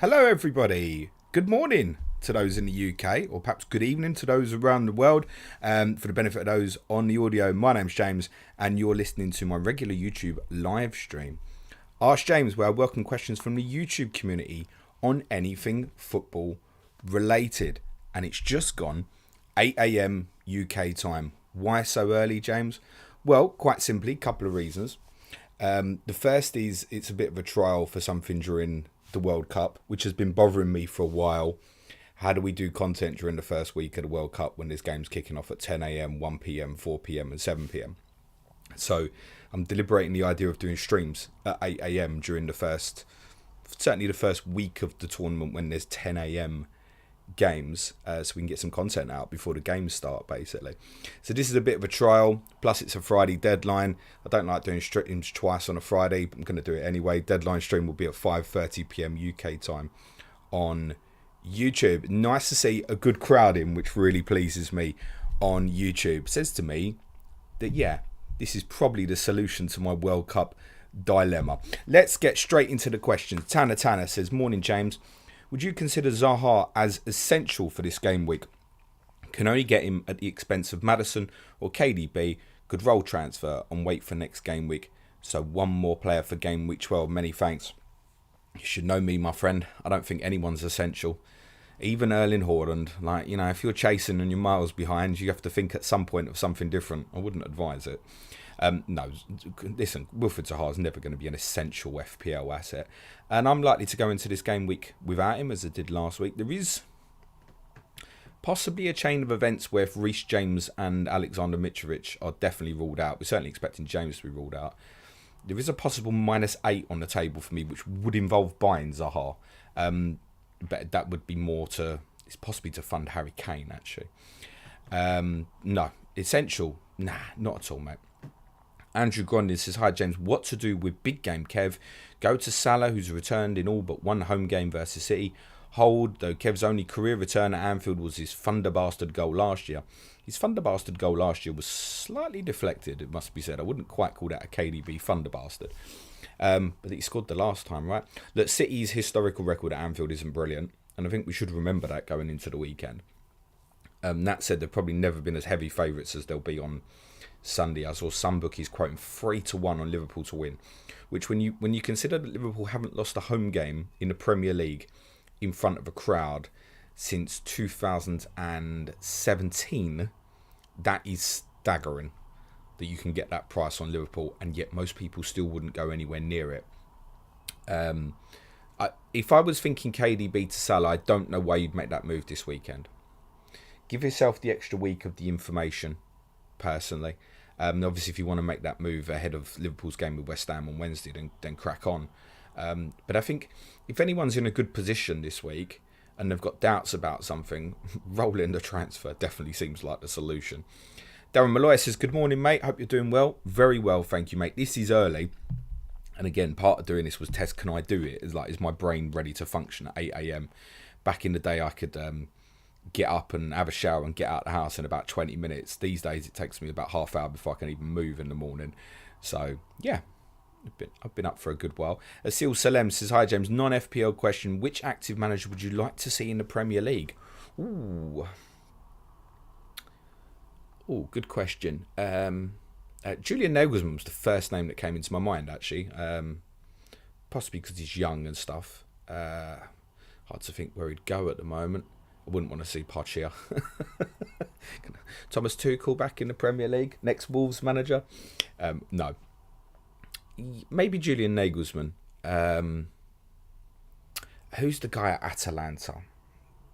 Hello, everybody. Good morning to those in the UK, or perhaps good evening to those around the world. For the benefit of those on the audio, my name's James, and you're listening to my regular YouTube live stream. Ask James, where I welcome questions from the YouTube community on anything football related. And it's just gone 8 a.m. UK time. Why so early, James? Well, quite simply, a couple of reasons. The first is it's a bit of a trial for something during the World Cup, which has been bothering me for a while. How do we do content during the first week of the World Cup when this game's kicking off at 10 a.m, 1 p.m, 4 p.m, and 7 p.m? So I'm deliberating the idea of doing streams at 8 a.m. during certainly the first week of the tournament when there's 10 a.m. games, so we can get some content out before the games start, basically. So this is a bit of a trial, plus it's a Friday deadline. I don't like doing streams twice on a Friday, but I'm going to do it anyway. Deadline stream will be at 5:30 p.m. UK time on YouTube. Nice to see a good crowd in, which really pleases me on YouTube. Says to me that, yeah, this is probably the solution to my World Cup dilemma. Let's get straight into the questions. Tanner says, morning, James. Would you consider Zaha as essential for this game week? Can only get him at the expense of Maddison or KDB. Could roll transfer and wait for next game week. So one more player for game week 12. Many thanks. You should know me, my friend. I don't think anyone's essential. Even Erling Haaland. If you're chasing and you're miles behind, you have to think at some point of something different. I wouldn't advise it. No, listen, Wilfried Zaha is never going to be an essential FPL asset. And I'm likely to go into this game week without him, as I did last week. There is possibly a chain of events where if Reece James and Alexander Mitrovic are definitely ruled out. We're certainly expecting James to be ruled out. There is a possible -8 on the table for me, which would involve buying Zaha. But that would be more it's possibly to fund Harry Kane, actually. No, essential? Nah, not at all, mate. Andrew Grondin says, hi James, what to do with big game Kev? Go to Salah, who's returned in all but one home game versus City. Hold, though Kev's only career return at Anfield was his thunderbastard goal last year. His thunderbastard goal last year was slightly deflected, it must be said. I wouldn't quite call that a KDB thunderbastard. But he scored the last time, right? Look, City's historical record at Anfield isn't brilliant, and I think we should remember that going into the weekend. That said, they've probably never been as heavy favourites as they'll be on Sunday. I saw some bookies quoting 3-1 on Liverpool to win, which when you consider that Liverpool haven't lost a home game in the Premier League in front of a crowd since 2017, that is staggering that you can get that price on Liverpool, and yet most people still wouldn't go anywhere near it. If I was thinking KDB to Salah, I don't know why you'd make that move this weekend. Give yourself the extra week of the information, personally. Obviously, if you want to make that move ahead of Liverpool's game with West Ham on Wednesday, then crack on. But I think if anyone's in a good position this week and they've got doubts about something, rolling the transfer definitely seems like the solution. Darren Malloy says, good morning, mate. Hope you're doing well. Very well, thank you, mate. This is early. And again, part of doing this was test, can I do it? Is my brain ready to function at 8 a.m? Back in the day, I could get up and have a shower and get out of the house in about 20 minutes. These days, it takes me about half hour before I can even move in the morning. So, yeah, I've been up for a good while. Asil Salem says, hi, James. Non-FPL question. Which active manager would you like to see in the Premier League? Ooh, good question. Julian Nagelsmann was the first name that came into my mind, actually. Possibly because he's young and stuff. Hard to think where he'd go at the moment. I wouldn't want to see Poch. Thomas Tuchel back in the Premier League. Next Wolves manager. No. Maybe Julian Nagelsmann. Who's the guy at Atalanta?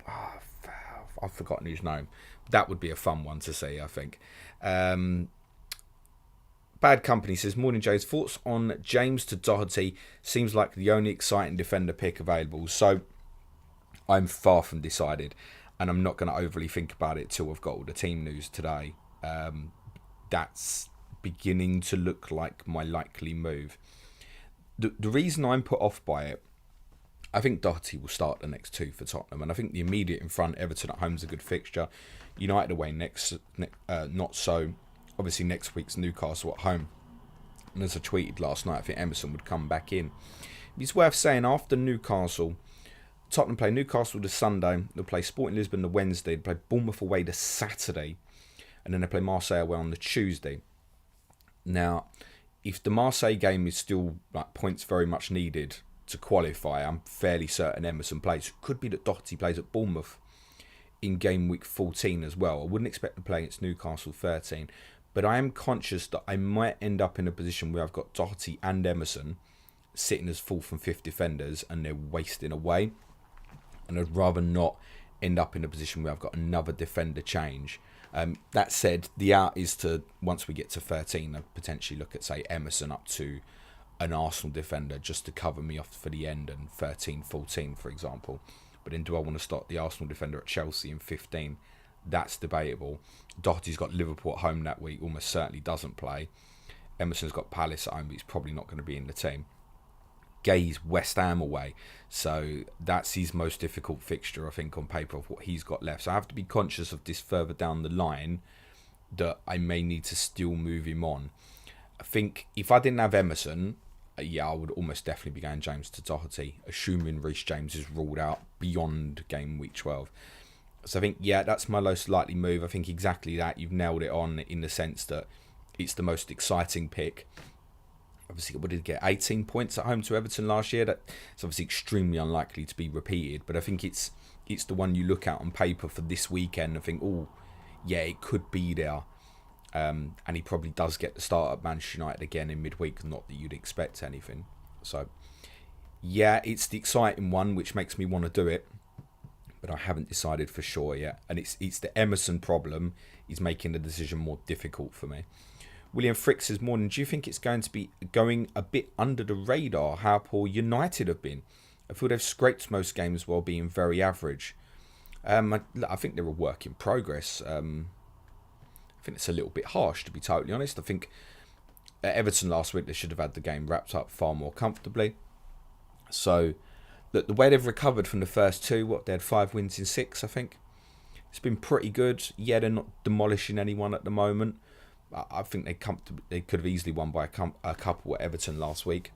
I've forgotten his name. That would be a fun one to see, I think. Bad Company says, morning James, thoughts on James to Doherty? Seems like the only exciting defender pick available. So I'm far from decided, and I'm not going to overly think about it till I've got all the team news today. That's beginning to look like my likely move. The reason I'm put off by it, I think Doherty will start the next two for Tottenham, and I think the immediate in front, Everton at home, is a good fixture. United away not so. Obviously next week's Newcastle at home. And as I tweeted last night, I think Emerson would come back in. It's worth saying, after Newcastle, Tottenham play Newcastle the Sunday. They'll play Sporting Lisbon the Wednesday. They play Bournemouth away the Saturday. And then they play Marseille away on the Tuesday. Now, if the Marseille game is still like points very much needed to qualify, I'm fairly certain Emerson plays. It could be that Doherty plays at Bournemouth in game week 14 as well. I wouldn't expect to play against Newcastle 13. But I am conscious that I might end up in a position where I've got Doherty and Emerson sitting as 4th and 5th defenders and they're wasting away. And I'd rather not end up in a position where I've got another defender change. That said, the out is to, once we get to 13, I'd potentially look at, say, Emerson up to an Arsenal defender just to cover me off for the end, and 13, 14, for example. But then do I want to start the Arsenal defender at Chelsea in 15? That's debatable. Doherty's got Liverpool at home that week, almost certainly doesn't play. Emerson's got Palace at home, but he's probably not going to be in the team. Gay's West Ham away, so that's his most difficult fixture, I think, on paper of what he's got left. So I have to be conscious of this further down the line, that I may need to still move him on. I think if I didn't have Emerson, I would almost definitely be going James to Doherty, assuming Reece James is ruled out beyond game week 12. So I think, that's my most likely move. I think exactly that. You've nailed it on, in the sense that it's the most exciting pick. Obviously, what did he get? 18 points at home to Everton last year. That's obviously extremely unlikely to be repeated. But I think it's the one you look at on paper for this weekend and think, it could be there. And he probably does get the start at Manchester United again in midweek. Not that you'd expect anything. So, it's the exciting one, which makes me want to do it. But I haven't decided for sure yet. And it's the Emerson problem is making the decision more difficult for me. William Frick says, morning, do you think it's going to be going a bit under the radar how poor United have been? I feel they've scraped most games while being very average. I think they're a work in progress. I think it's a little bit harsh, to be totally honest. I think at Everton last week, they should have had the game wrapped up far more comfortably. So the way they've recovered from the first two, they had 5 wins in 6, I think. It's been pretty good. Yeah, they're not demolishing anyone at the moment. I think they could have easily won by a couple at Everton last week.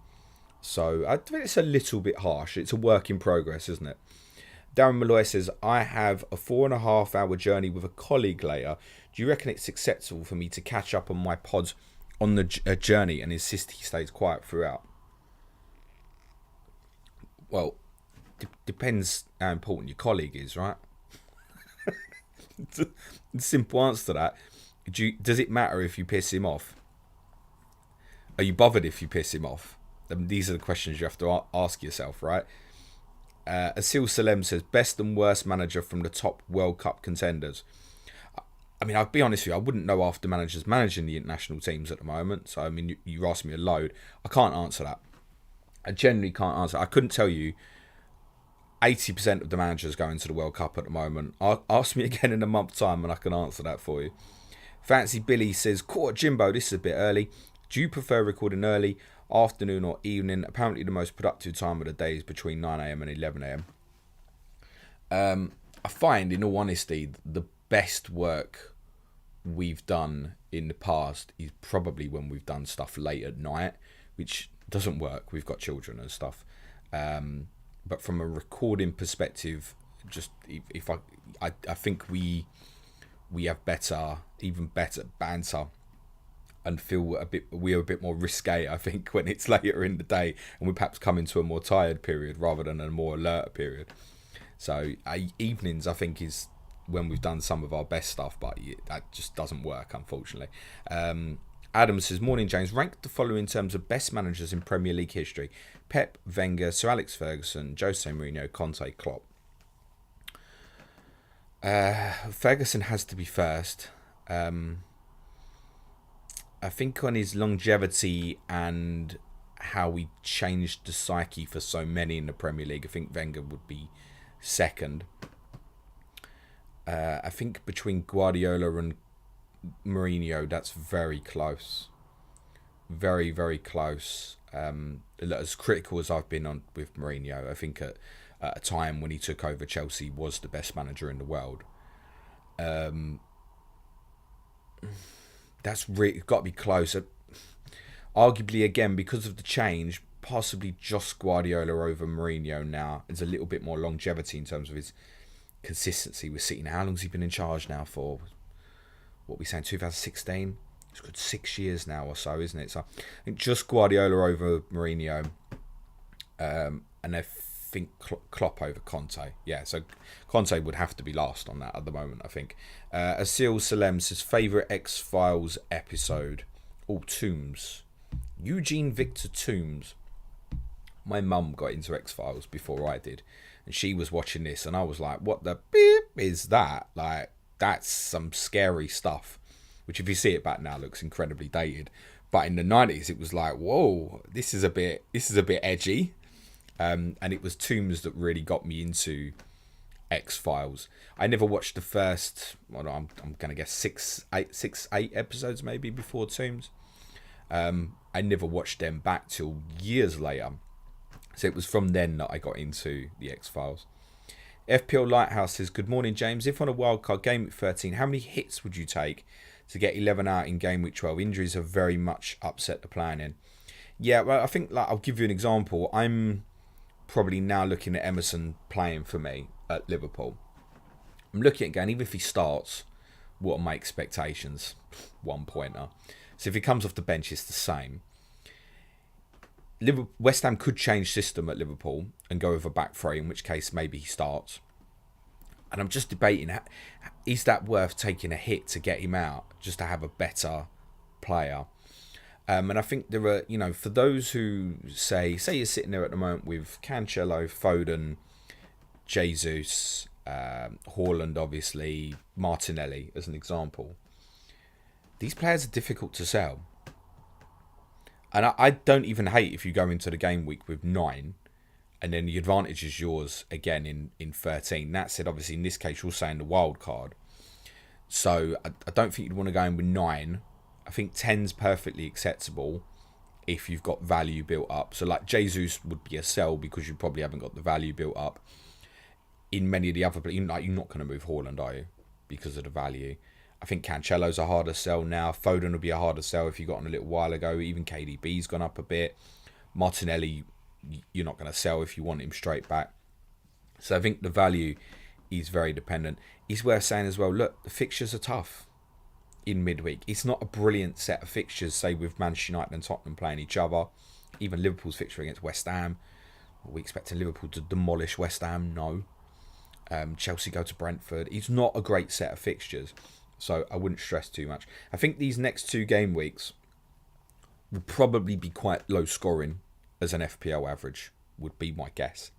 So I think it's a little bit harsh. It's a work in progress, isn't it? Darren Malloy says, I have a 4.5-hour journey with a colleague later. Do you reckon it's acceptable for me to catch up on my pods on the journey and insist he stays quiet throughout? Well, depends how important your colleague is, right? The simple answer to that. Does it matter if you piss him off? Are you bothered if you piss him off? These are the questions you have to ask yourself, right? Asil Salem says, best and worst manager from the top World Cup contenders. I mean, I'll be honest with you, I wouldn't know after managers managing the international teams at the moment. So, I mean, you asked me a load. I can't answer that. I genuinely can't answer. I couldn't tell you 80% of the managers going to the World Cup at the moment. Ask me again in a month's time and I can answer that for you. Fancy Billy says, Court Jimbo, this is a bit early. Do you prefer recording early, afternoon or evening? Apparently the most productive time of the day is between 9am and 11am. I find, in all honesty, the best work we've done in the past is probably when we've done stuff late at night, which doesn't work. We've got children and stuff. But from a recording perspective, just if I think we have even better banter and feel we're a bit more risque, I think, when it's later in the day and we perhaps come into a more tired period rather than a more alert period. So evenings, I think, is when we've done some of our best stuff, but that just doesn't work, unfortunately. Adam says, morning, James. Rank the following in terms of best managers in Premier League history: Pep, Wenger, Sir Alex Ferguson, Jose Mourinho, Conte, Klopp. Ferguson has to be first. I think on his longevity and how he changed the psyche for so many in the Premier League, I think Wenger would be second. I think between Guardiola and Mourinho, that's very close. Very, very close. As critical as I've been on with Mourinho, I think at a time when he took over Chelsea was the best manager in the world. That's really got to be close. Arguably, again, because of the change, possibly just Guardiola over Mourinho now. There's a little bit more longevity in terms of his consistency with City. Now, how long's he been in charge now for? What we saying, 2016? It's good 6 years now or so, isn't it? So I think just Guardiola over Mourinho, and I think Klopp over Conte. Yeah, so Conte would have to be last on that at the moment, I think. Asil Salem says, favourite X-Files episode? Tombs. Eugene Victor Toombs. My mum got into X-Files before I did, and she was watching this, and I was like, what the beep is that? Like, that's some scary stuff, which if you see it back now looks incredibly dated. But in the 90s, it was like, whoa, this is a bit edgy. And it was Toombs that really got me into X-Files. I never watched the first, well, I'm going to guess six, eight episodes maybe before Toombs. I never watched them back till years later. So it was from then that I got into the X-Files. FPL Lighthouse says, good morning, James. If on a wildcard game week 13, how many hits would you take to get 11 out in game week 12? Injuries have very much upset the planning. Yeah, well, I think I'll give you an example. I'm probably now looking at Emerson playing for me at Liverpool. I'm looking at going, even if he starts, what are my expectations? 1 pointer. So if he comes off the bench, it's the same. West Ham could change system at Liverpool and go with a back three, in which case maybe he starts. And I'm just debating, is that worth taking a hit to get him out, just to have a better player? And I think there are, for those who say you're sitting there at the moment with Cancelo, Foden, Jesus, Haaland, obviously, Martinelli, as an example. These players are difficult to sell. And I don't even hate if you go into the game week with 9 and then the advantage is yours again in 13. That said, obviously, in this case, you're saying the wild card. So I don't think you'd want to go in with 9. I think 10's perfectly acceptable if you've got value built up. So like Jesus would be a sell because you probably haven't got the value built up. In many of the other, you're not going to move Haaland, are you? Because of the value. I think Cancelo's a harder sell now. Foden would be a harder sell if you got on a little while ago. Even KDB's gone up a bit. Martinelli, you're not going to sell if you want him straight back. So I think the value is very dependent. It's worth saying as well, look, the fixtures are tough in midweek. It's not a brilliant set of fixtures, say with Manchester United and Tottenham playing each other. Even Liverpool's fixture against West Ham. Are we expecting Liverpool to demolish West Ham? No. Chelsea go to Brentford. It's not a great set of fixtures. So I wouldn't stress too much. I think these next 2 game weeks will probably be quite low scoring as an FPL average, would be my guess.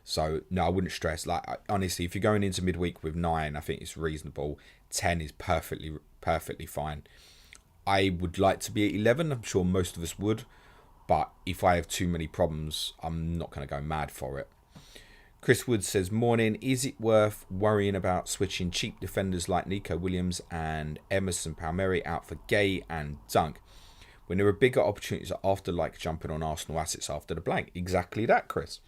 So no, I wouldn't stress. Like honestly, if you're going into midweek with 9, I think it's reasonable. 10 is perfectly fine. I would like to be at 11. I'm sure most of us would. But if I have too many problems, I'm not going to go mad for it. Chris Wood says, morning, is it worth worrying about switching cheap defenders like Nico Williams and Emerson Palmieri out for Gay and Dunk when there are bigger opportunities after, like jumping on Arsenal assets after the blank? Exactly that, Chris.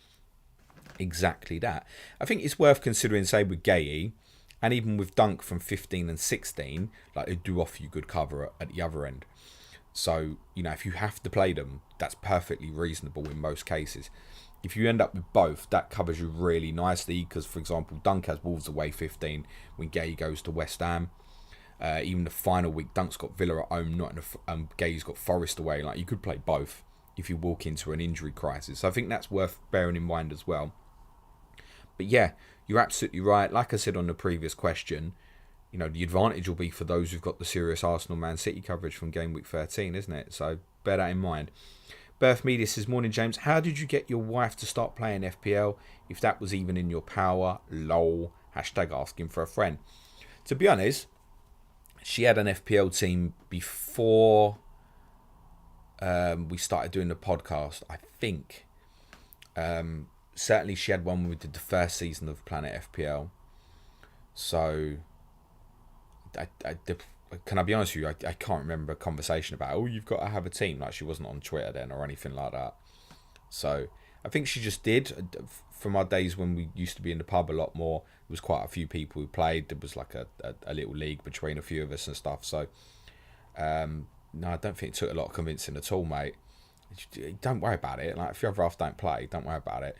Exactly that. I think it's worth considering, say, with Gay and even with Dunk from 15 and 16, like they do offer you good cover at the other end. So, if you have to play them, that's perfectly reasonable in most cases. If you end up with both, that covers you really nicely because, for example, Dunk has Wolves away 15 when Gay goes to West Ham. Even the final week, Dunk's got Villa at home, Gay's got Forest away. Like, you could play both if you walk into an injury crisis. So I think that's worth bearing in mind as well. But yeah, you're absolutely right. Like I said on the previous question, the advantage will be for those who've got the serious Arsenal Man City coverage from game week 13, isn't it? So bear that in mind. Birth Media says, morning, James. How did you get your wife to start playing FPL? If that was even in your power, lol. Hashtag asking for a friend. To be honest, she had an FPL team before we started doing the podcast, I think. Certainly she had one when we did the first season of Planet FPL. So, can I be honest with you? I can't remember a conversation about, you've got to have a team. Like, she wasn't on Twitter then or anything like that. So, I think she just did. From our days when we used to be in the pub a lot more, there was quite a few people who played. There was like a little league between a few of us and stuff. So, no, I don't think it took a lot of convincing at all, mate. Don't worry about it. Like, if your other half don't play, don't worry about it.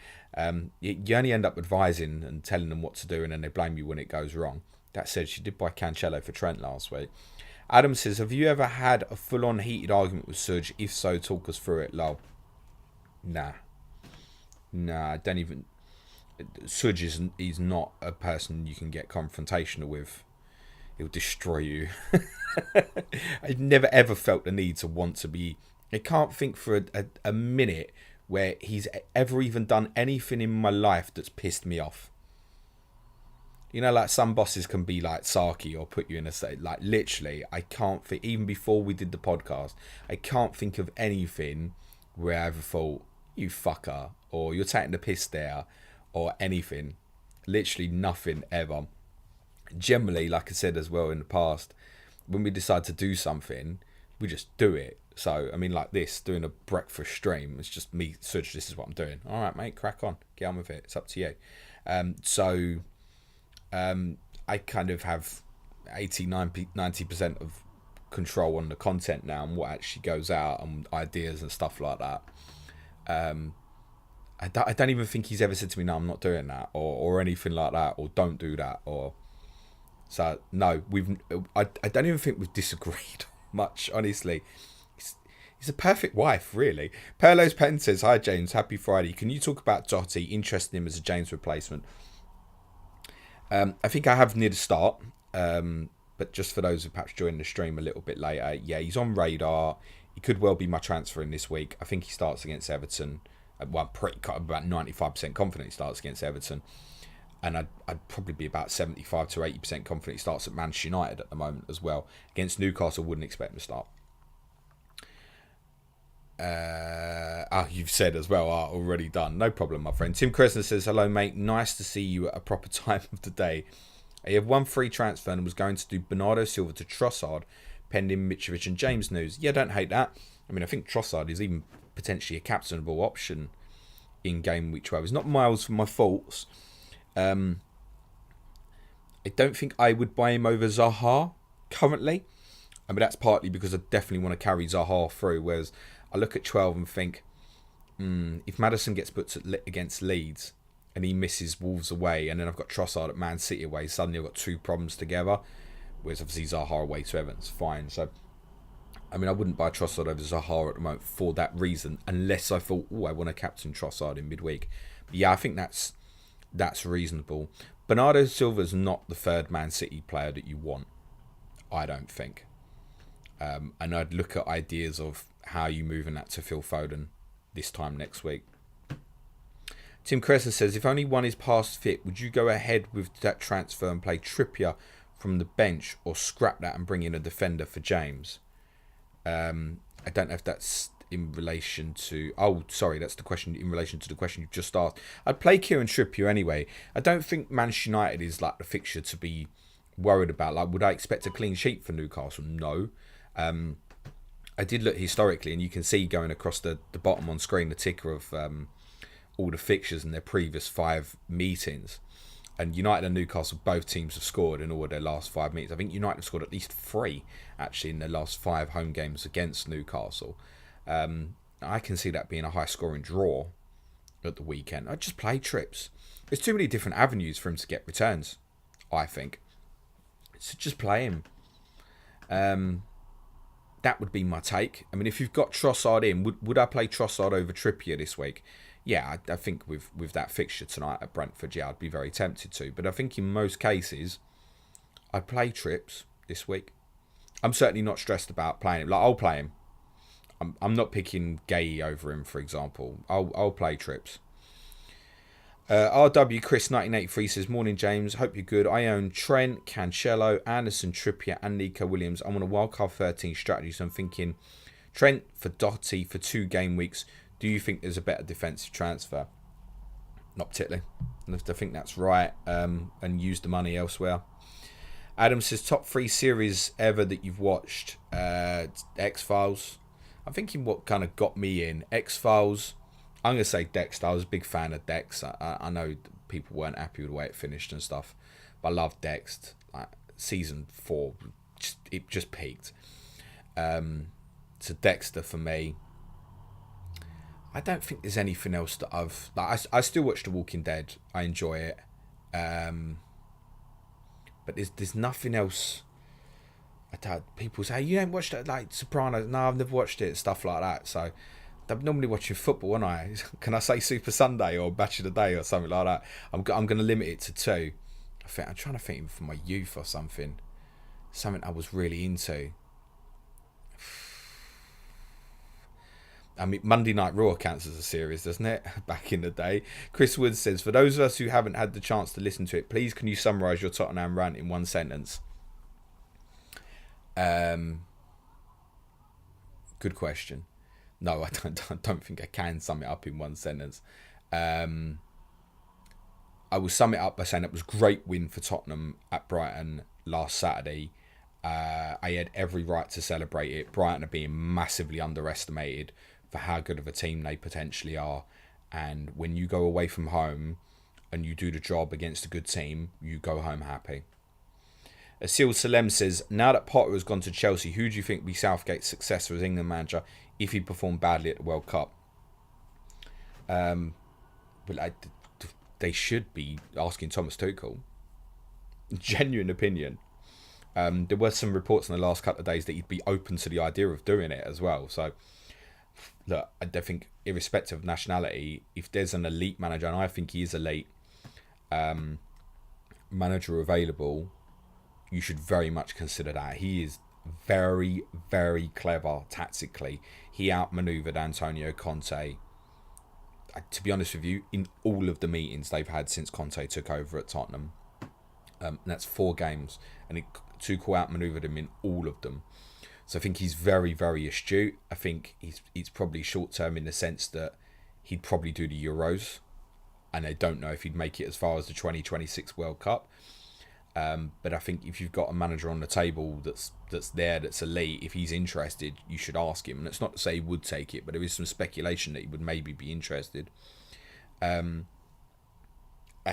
You only end up advising and telling them what to do, and then they blame you when it goes wrong. That said, she did buy Cancelo for Trent last week. Adam says, have you ever had a full-on heated argument with Suj? If so, talk us through it. Lol. Nah, I don't even... Suj is not a person you can get confrontational with. He'll destroy you. I've never ever felt the need to want to be... I can't think for a minute where he's ever even done anything in my life that's pissed me off. You know, like some bosses can be like sarky or put you in a state. Like, literally, I can't think, even before we did the podcast, I can't think of anything where I ever thought, you fucker, or you're taking the piss there, or anything. Literally nothing ever. Generally, like I said as well in the past, when we decide to do something, we just do it. So, I mean, like this, doing a breakfast stream, it's just me, Such, this is what I'm doing. All right, mate, crack on. Get on with it. It's up to you. I kind of have 90% of control on the content now and what actually goes out and ideas and stuff like that. I don't even think he's ever said to me, no, I'm not doing that, or anything like that, or don't do that, or... So, no, I don't even think we've disagreed much, honestly. He's a perfect wife, really. Perlo's Pen says, hi, James, happy Friday. Can you talk about Doherty, interested in him as a James replacement? I think I have near the start, but just for those who perhaps joined the stream a little bit later, yeah, he's on radar. He could well be my transfer in this week. I think he starts against Everton. Well, I'm about 95% confident he starts against Everton. And I'd probably be about 75 to 80% confident he starts at Manchester United at the moment as well. Against Newcastle, wouldn't expect him to start. You've said as well, already done. No problem, my friend. Tim Crescent says, hello, mate. Nice to see you at a proper time of the day. I have one free transfer and was going to do Bernardo Silva to Trossard, pending Mitrovic and James news. Yeah, don't hate that. I mean, I think Trossard is even potentially a captainable option in game week 12. It's not miles from my faults. I don't think I would buy him over Zaha currently. I mean, that's partly because I definitely want to carry Zaha through, whereas I look at 12 and think, if Maddison gets put against Leeds and he misses Wolves away, and then I've got Trossard at Man City away, suddenly I've got two problems together, whereas obviously Zaha away to Evans, fine. So, I mean, I wouldn't buy Trossard over Zaha at the moment for that reason, unless I thought, I want to captain Trossard in midweek. But yeah, I think that's reasonable. Bernardo Silva's not the third Man City player that you want, I don't think. And I'd look at ideas of how you moving that to Phil Foden this time next week. Tim Crescent says, if only one is past fit, would you go ahead with that transfer and play Trippier from the bench, or scrap that and bring in a defender for James? I don't know if that's in relation to... Oh, sorry, that's the question in relation to the question you've just asked. I'd play Kieran Trippier anyway. I don't think Manchester United is like the fixture to be worried about. Like, would I expect a clean sheet for Newcastle? No. I did look historically, and you can see going across the bottom on screen the ticker of all the fixtures in their previous 5 meetings. And United and Newcastle, both teams have scored in all of their last 5 meetings. I think United have scored at least 3, actually, in their last 5 home games against Newcastle. I can see that being a high-scoring draw at the weekend. I'd just play Trips. There's too many different avenues for him to get returns, I think. So just play him. That would be my take. I mean, if you've got Trossard in, would I play Trossard over Trippier this week? Yeah, I think with that fixture tonight at Brentford, yeah, I'd be very tempted to. But I think in most cases, I'd play Trips this week. I'm certainly not stressed about playing him. Like, I'll play him. I'm not picking Gay over him, for example. I'll play Trips. RW Chris 1983 says, morning James, hope you're good. I own Trent, Cancelo, Anderson, Trippier and Nico Williams. I'm on a wildcard 13 strategy, so I'm thinking Trent for Doherty for 2 game weeks. Do you think there's a better defensive transfer? Not particularly. I think that's right, and use the money elsewhere. Adam says, top 3 series ever that you've watched. X-Files. I'm thinking what kind of got me in. X-Files. I'm going to say Dexter. I was a big fan of Dex. I know people weren't happy with the way it finished and stuff, but I loved Dexter. Like, season 4, it just peaked. So Dexter for me. I don't think there's anything else that I still watch The Walking Dead. I enjoy it. But there's nothing else. People say, you ain't watched it, like Sopranos. No, I've never watched it, stuff like that. So I'm normally watching football, aren't I? Can I say Super Sunday or Match of the Day or something like that? I'm going to limit it to 2. I'm trying to think from my youth or something I was really into. I mean, Monday Night Raw counts as a series, doesn't it? Back in the day. Chris Woods says, for those of us who haven't had the chance to listen to it, please can you summarise your Tottenham rant in one sentence? Good question. No, I don't think I can sum it up in one sentence. I will sum it up by saying it was a great win for Tottenham at Brighton last Saturday. I had every right to celebrate it. Brighton are being massively underestimated for how good of a team they potentially are. And when you go away from home and you do the job against a good team, you go home happy. Asil Salem says, now that Potter has gone to Chelsea, who do you think will be Southgate's successor as England manager if he performed badly at the World Cup? They should be asking Thomas Tuchel. Genuine opinion. There were some reports in the last couple of days that he'd be open to the idea of doing it as well. So, look, I think irrespective of nationality, if there's an elite manager, and I think he is elite, manager available, you should very much consider that. He is very, very clever tactically. He outmaneuvered Antonio Conte, to be honest with you, in all of the meetings they've had since Conte took over at Tottenham. And that's 4 games, and Tuchel outmaneuvered him in all of them. So I think he's very, very astute. I think he's probably short-term in the sense that he'd probably do the Euros, and I don't know if he'd make it as far as the 2026 World Cup. But I think if you've got a manager on the table that's elite, if he's interested, you should ask him. And it's not to say he would take it, but there is some speculation that he would maybe be interested. I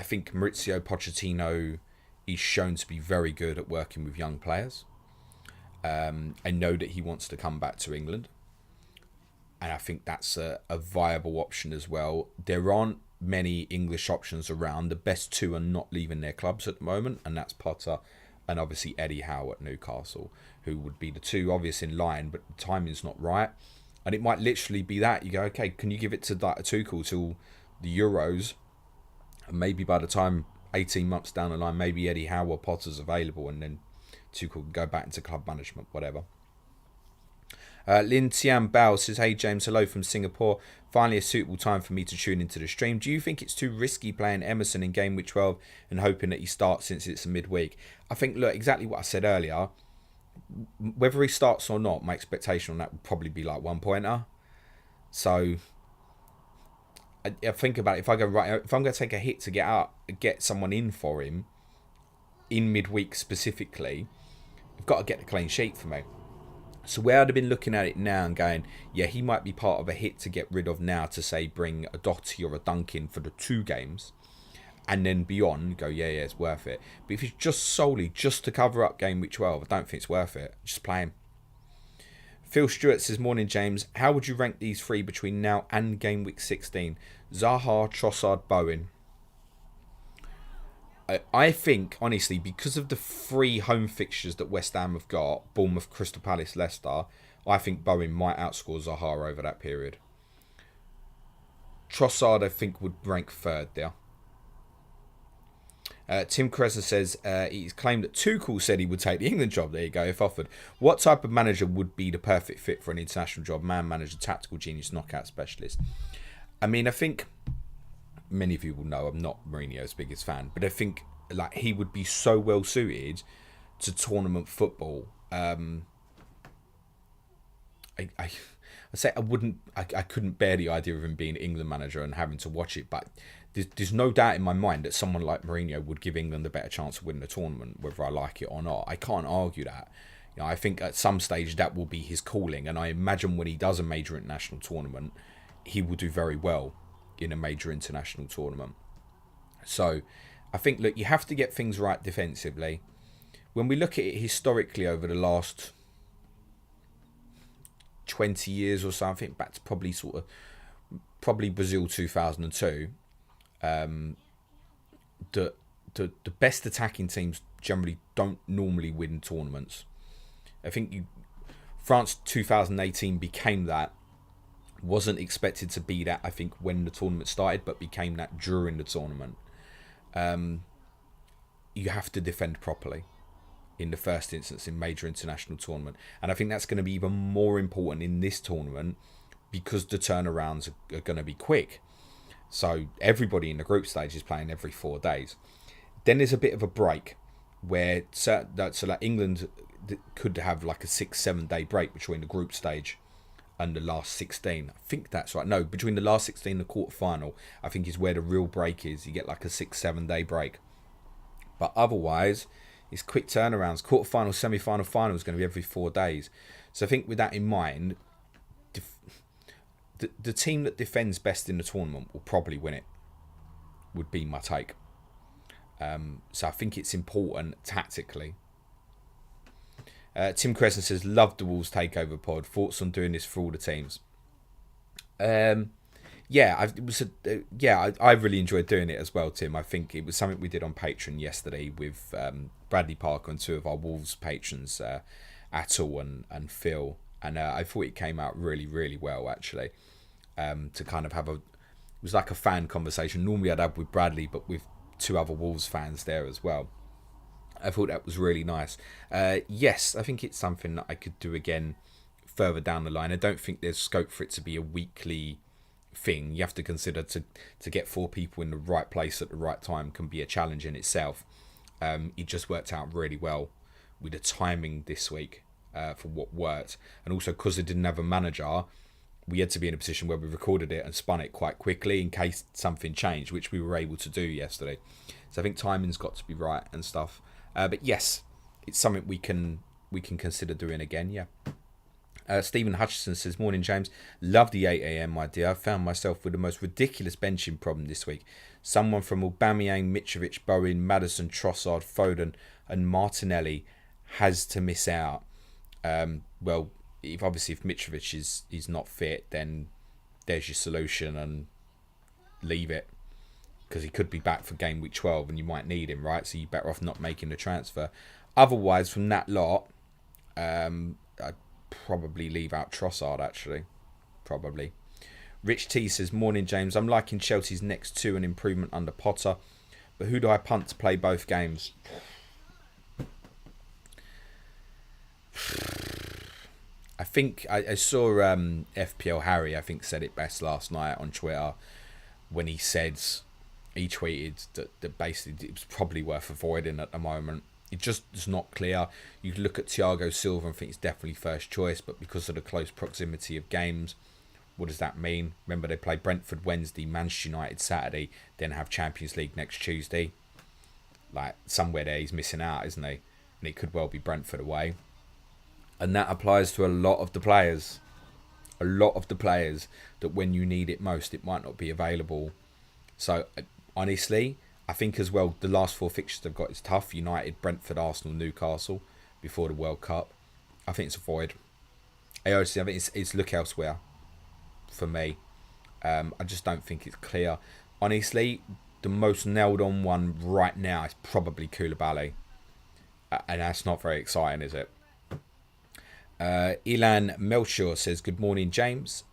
think Maurizio Pochettino is shown to be very good at working with young players. I know that he wants to come back to England, and I think that's a viable option as well. There aren't many English options around. The best 2 are not leaving their clubs at the moment, and that's Potter and obviously Eddie Howe at Newcastle, who would be the 2 obvious in line, but the timing's not right. And it might literally be that you go, okay, can you give it to like a Tuchel till the Euros, and maybe by the time 18 months down the line, maybe Eddie Howe or Potter's available, and then Tuchel can go back into club management, whatever. Lin Tian Bao says, hey James, hello from Singapore. Finally a suitable time for me to tune into the stream. Do you think it's too risky playing Emerson in game week 12 and hoping that he starts since it's a midweek? I think, look, exactly what I said earlier. Whether he starts or not, my expectation on that would probably be like 1-pointer. So I think about it. If I'm going to take a hit to get someone in for him in midweek specifically, I've got to get the clean sheet for me. So where I'd have been looking at it now and going, yeah, he might be part of a hit to get rid of now to say bring a Doherty or a Duncan for the 2 games, and then beyond go, yeah, it's worth it. But if it's just solely just to cover up game week 12, I don't think it's worth it. Just play him. Phil Stewart says, morning James, how would you rank these 3 between now and game week 16? Zaha, Trossard, Bowen. I think, honestly, because of the 3 home fixtures that West Ham have got, Bournemouth, Crystal Palace, Leicester, I think Bowen might outscore Zaha over that period. Trossard, I think, would rank 3rd there. Tim Cressa says, he's claimed that Tuchel said he would take the England job. There you go, if offered. What type of manager would be the perfect fit for an international job? Man manager, tactical genius, knockout specialist. I mean, I think many of you will know I'm not Mourinho's biggest fan, but I think like he would be so well suited to tournament football. I couldn't bear the idea of him being England manager and having to watch it, but there's no doubt in my mind that someone like Mourinho would give England a better chance of winning the tournament, whether I like it or not. I can't argue that. You know, I think at some stage that will be his calling, and I imagine when he does a major international tournament, he will do very well in a major international tournament. So I think, look, you have to get things right defensively. When we look at it historically over the last 20 years or something, back to probably sort of probably Brazil 2002, the best attacking teams generally don't normally win tournaments. I think France 2018 became that. Wasn't expected to be that, I think, when the tournament started, but became that during the tournament. You have to defend properly in the first instance in major international tournament. And I think that's going to be even more important in this tournament because the turnarounds are going to be quick. So everybody in the group stage is playing every 4 days. Then there's a bit of a break where so like England could have like a 6-7 day break between the group stage and the last 16. I think that's right. No, between the last 16 and the quarterfinal, I think is where the real break is. You get like a 6-7 day break. But otherwise, it's quick turnarounds. Quarterfinal, semi-final, final is going to be every 4 days. So I think with that in mind, the team that defends best in the tournament will probably win it, would be my take. So I think it's important tactically. Tim Crescent says, love the Wolves takeover pod. Thoughts on doing this for all the teams? I really enjoyed doing it as well, Tim. I think it was something we did on Patreon yesterday with Bradley Parker and two of our Wolves patrons, Atul and Phil. And I thought it came out really, really well, actually. To kind of have it was like a fan conversation. Normally I'd have with Bradley, but with two other Wolves fans there as well. I thought that was really nice. Yes, I think it's something that I could do again further down the line. I don't think there's scope for it to be a weekly thing. You have to consider to get 4 people in the right place at the right time can be a challenge in itself. It just worked out really well with the timing this week for what worked. And also because it didn't have a manager, we had to be in a position where we recorded it and spun it quite quickly in case something changed, which we were able to do yesterday. So I think timing's got to be right and stuff. But yes, it's something we can consider doing again, yeah. Stephen Hutchison says, morning James, love the 8 a.m. idea. I found myself with the most ridiculous benching problem this week. Someone from Aubameyang, Mitrovic, Bowen, Maddison, Trossard, Foden and Martinelli has to miss out. Well, if Mitrovic is not fit, then there's your solution and leave it. Because he could be back for game week 12 and you might need him, right? So you're better off not making the transfer. Otherwise, from that lot, I'd probably leave out Trossard, actually. Probably. Rich T says, morning, James. I'm liking Chelsea's next 2 an improvement under Potter. But who do I punt to play both games? I think I saw FPL Harry, I think, said it best last night on Twitter when he tweeted that basically it was probably worth avoiding at the moment. It just is not clear. You look at Thiago Silva and think it's definitely first choice, but because of the close proximity of games, what does that mean? Remember, they play Brentford Wednesday, Manchester United Saturday, then have Champions League next Tuesday. Like, somewhere there he's missing out, isn't he? And it could well be Brentford away. And that applies to a lot of the players. A lot of the players that when you need it most, it might not be available. So, honestly, I think as well, the last 4 fixtures they've got is tough. United, Brentford, Arsenal, Newcastle before the World Cup. I think it's a void. I think it's look elsewhere for me. I just don't think it's clear. Honestly, the most nailed on one right now is probably Koulibaly. And that's not very exciting, is it? Ilan Melchior says, good morning, James.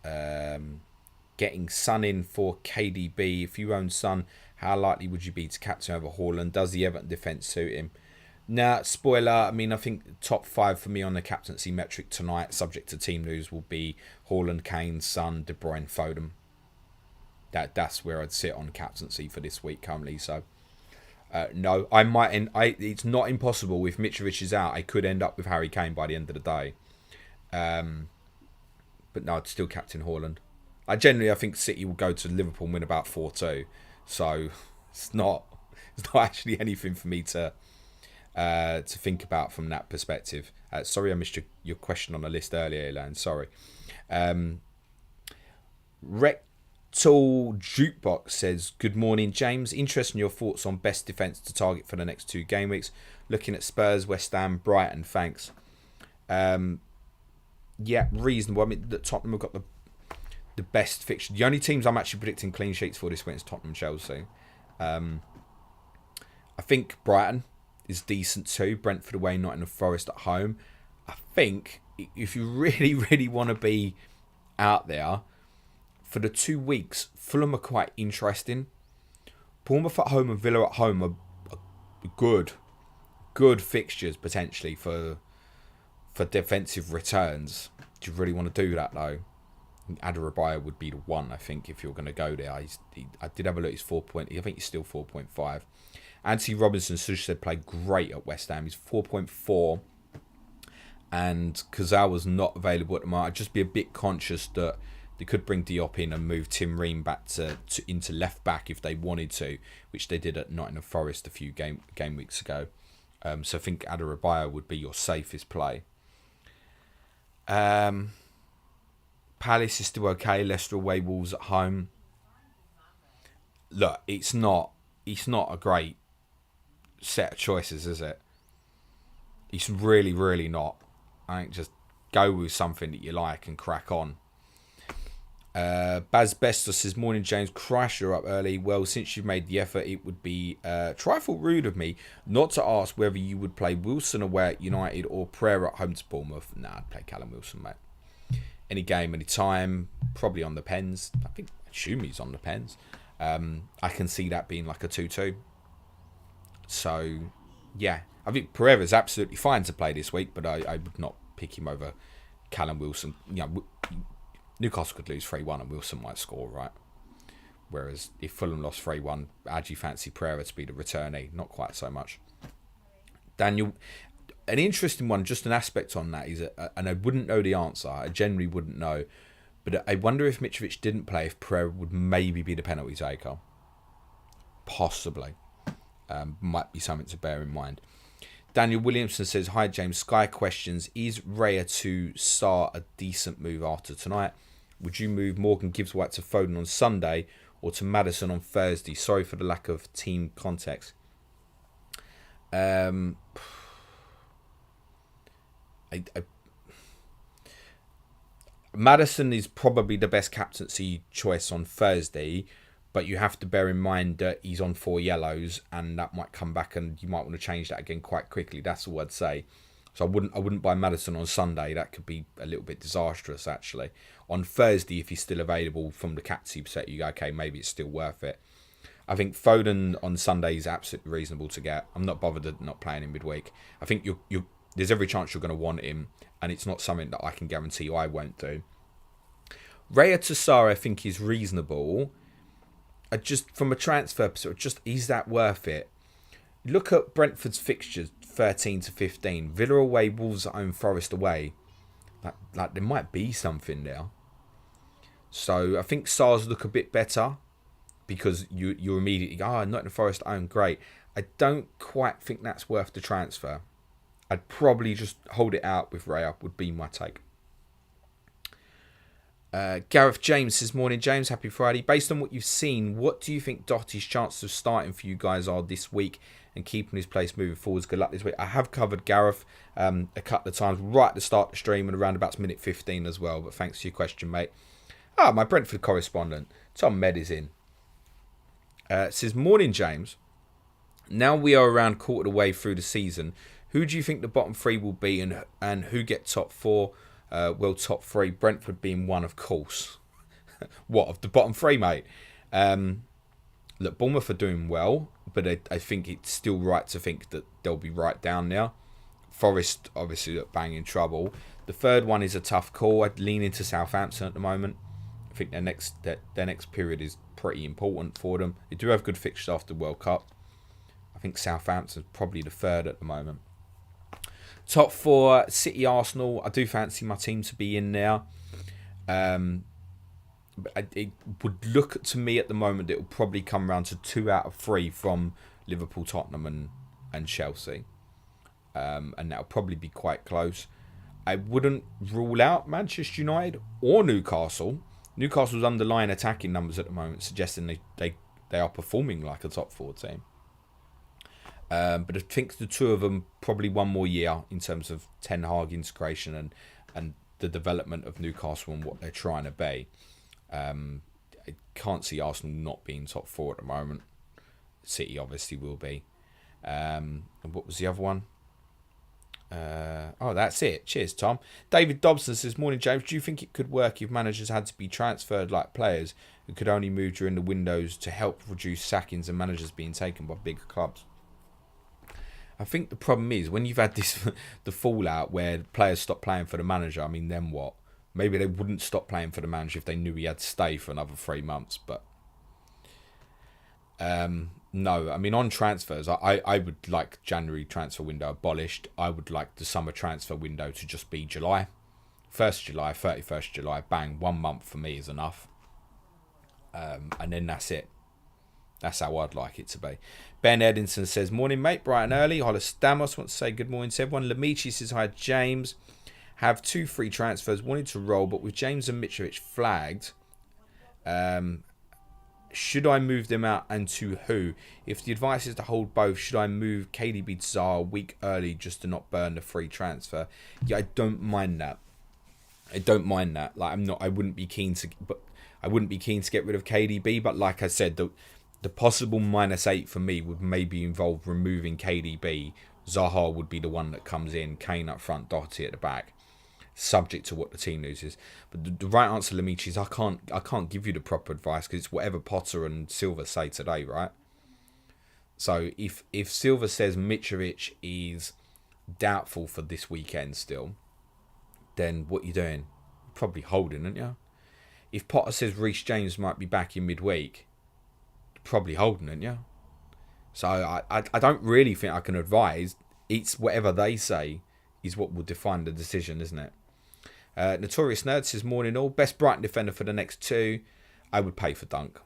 Getting Son in for KDB. If you own Son, how likely would you be to captain over Haaland? Does the Everton defence suit him? Nah, spoiler. I mean, I think top 5 for me on the captaincy metric tonight, subject to team news, will be Haaland, Kane, Son, De Bruyne, Foden. That's where I'd sit on captaincy for this week currently. So, no, I might. It's not impossible. If Mitrovic is out, I could end up with Harry Kane by the end of the day. But no, I'd still captain Haaland. I think City will go to Liverpool and win about 4-2. So it's not actually anything for me to think about from that perspective. Sorry, I missed your question on the list earlier, Elan. Sorry. Rectal Jukebox says, good morning, James. Interested in your thoughts on best defence to target for the next 2 game weeks. Looking at Spurs, West Ham, Brighton. Thanks. Yeah, reasonable. I mean, Tottenham have got the best fixture. The only teams I'm actually predicting clean sheets for this week is Tottenham and Chelsea. I think Brighton is decent too. Brentford away, Nottingham Forest at home. I think if you really, really want to be out there, for the 2 weeks, Fulham are quite interesting. Bournemouth at home and Villa at home are good fixtures potentially for defensive returns. Do you really want to do that though? Adarabioyo would be the one, I think, if you're going to go there. I did have a look. He's 4 point. I think he's still 4.5. Anthony Robinson, Sush said, played great at West Ham. He's 4.4. And Kazal was not available at the moment. I'd just be a bit conscious that they could bring Diop in and move Tim Ream back into left back if they wanted to, which they did at Nottingham Forest a few game weeks ago. So I think Adarabioyo would be your safest play. Palace is still okay. Leicester away, Wolves at home. Look, it's not a great set of choices, is it? It's really, really not. I think just go with something that you like and crack on. Baz Bestos says, morning James, Christ, you're up early. Well, since you've made the effort, it would be trifle rude of me not to ask whether you would play Wilson away at United or Pereira at home to Bournemouth. Nah, I'd play Callum Wilson, mate. Any game, any time, probably on the pens. I assume he's on the pens. I can see that being like a 2-2. So, yeah. I think Pereira's absolutely fine to play this week, but I would not pick him over Callum Wilson. You know, Newcastle could lose 3-1 and Wilson might score, right? Whereas if Fulham lost 3-1, I'd fancy Pereira to be the returnee. Not quite so much. Daniel, an interesting one, just an aspect on that is, and I wouldn't know the answer. I generally wouldn't know. But I wonder if Mitrovic didn't play, if Pereira would maybe be the penalty taker. Possibly. Might be something to bear in mind. Daniel Williamson says, hi James, Sky questions, is Raya to start a decent move after tonight? Would you move Morgan Gibbs-White to Foden on Sunday or to Maddison on Thursday? Sorry for the lack of team context. Maddison is probably the best captaincy choice on Thursday, but you have to bear in mind that he's on 4 yellows and that might come back and you might want to change that again quite quickly. That's all I'd say. So I wouldn't buy Maddison on Sunday. That could be a little bit disastrous, actually. On Thursday, if he's still available from the captaincy set, you go, okay, maybe it's still worth it. I think Foden on Sunday is absolutely reasonable to get. I'm not bothered at not playing him midweek. I think there's every chance you're going to want him, and it's not something that I can guarantee I won't do. Raya Tassara, I think, is reasonable. Just from a transfer perspective, is that worth it? Look at Brentford's fixtures, 13 to 15. Villa away, Wolves at home, Forest away. Like there might be something there. So I think SARS look a bit better because you immediately go, Nottingham Forest at home, great. I don't quite think that's worth the transfer. I'd probably just hold it out with Raya, would be my take. Gareth James says, morning James, happy Friday. Based on what you've seen, what do you think Doherty's chances of starting for you guys are this week and keeping his place moving forwards? Good luck this week. I have covered Gareth a couple of times right at the start of the stream and around about minute 15 as well, but thanks for your question, mate. My Brentford correspondent, Tom Med is in. Says, morning James. Now we are around quarter of the way through the season. Who do you think the bottom 3 will be and who get top 4? Well, top 3, Brentford being one, of course. What, of the bottom 3, mate? Look, Bournemouth are doing well, but I think it's still right to think that they'll be right down there. Forest, obviously, look bang in trouble. The third one is a tough call. I'd lean into Southampton at the moment. I think their next period is pretty important for them. They do have good fixtures after the World Cup. I think Southampton's probably the third at the moment. Top 4, City, Arsenal. I do fancy my team to be in there. But it would look to me at the moment that it will probably come around to 2 out of 3 from Liverpool, Tottenham and Chelsea. And that'll probably be quite close. I wouldn't rule out Manchester United or Newcastle. Newcastle's underlying attacking numbers at the moment suggesting they are performing like a top 4 team. But I think the two of them probably one more year in terms of Ten Hag integration and the development of Newcastle and what they're trying to be. I can't see Arsenal not being top 4 at the moment. City obviously will be. And what was the other one? That's it. Cheers, Tom. David Dobson says, morning, James. Do you think it could work if managers had to be transferred like players who could only move during the windows to help reduce sackings and managers being taken by bigger clubs? I think the problem is when you've had the fallout where players stop playing for the manager, I mean, then what? Maybe they wouldn't stop playing for the manager if they knew he had to stay for another 3 months. But no, I mean, on transfers, I would like January transfer window abolished. I would like the summer transfer window to just be July. 1st July, 31st July, bang, 1 month for me is enough. And then that's it. That's how I'd like it to be. Ben Edinson says, morning, mate, bright and early. Hollis Stamos wants to say good morning to everyone. Lamichi says, hi, James. Have 2 free transfers, wanted to roll, but with James and Mitrovic flagged, should I move them out and to who? If the advice is to hold both, should I move KDB to Zaha a week early just to not burn the free transfer? Yeah, I don't mind that. Like, I wouldn't be keen to get rid of KDB, but like I said, the possible -8 for me would maybe involve removing KDB. Zaha would be the one that comes in, Kane up front, Doherty at the back, subject to what the team loses. But the right answer, Lamichi, is I can't give you the proper advice because it's whatever Potter and Silva say today, right? So if Silva says Mitrovic is doubtful for this weekend still, then what you doing? Probably holding, aren't you? If Potter says Reece James might be back in midweek, probably holding, aren't you? So I don't really think I can advise. It's whatever they say is what will define the decision, isn't it? Notorious Nerd says, morning all. Best Brighton defender for the next 2. I would pay for Dunk.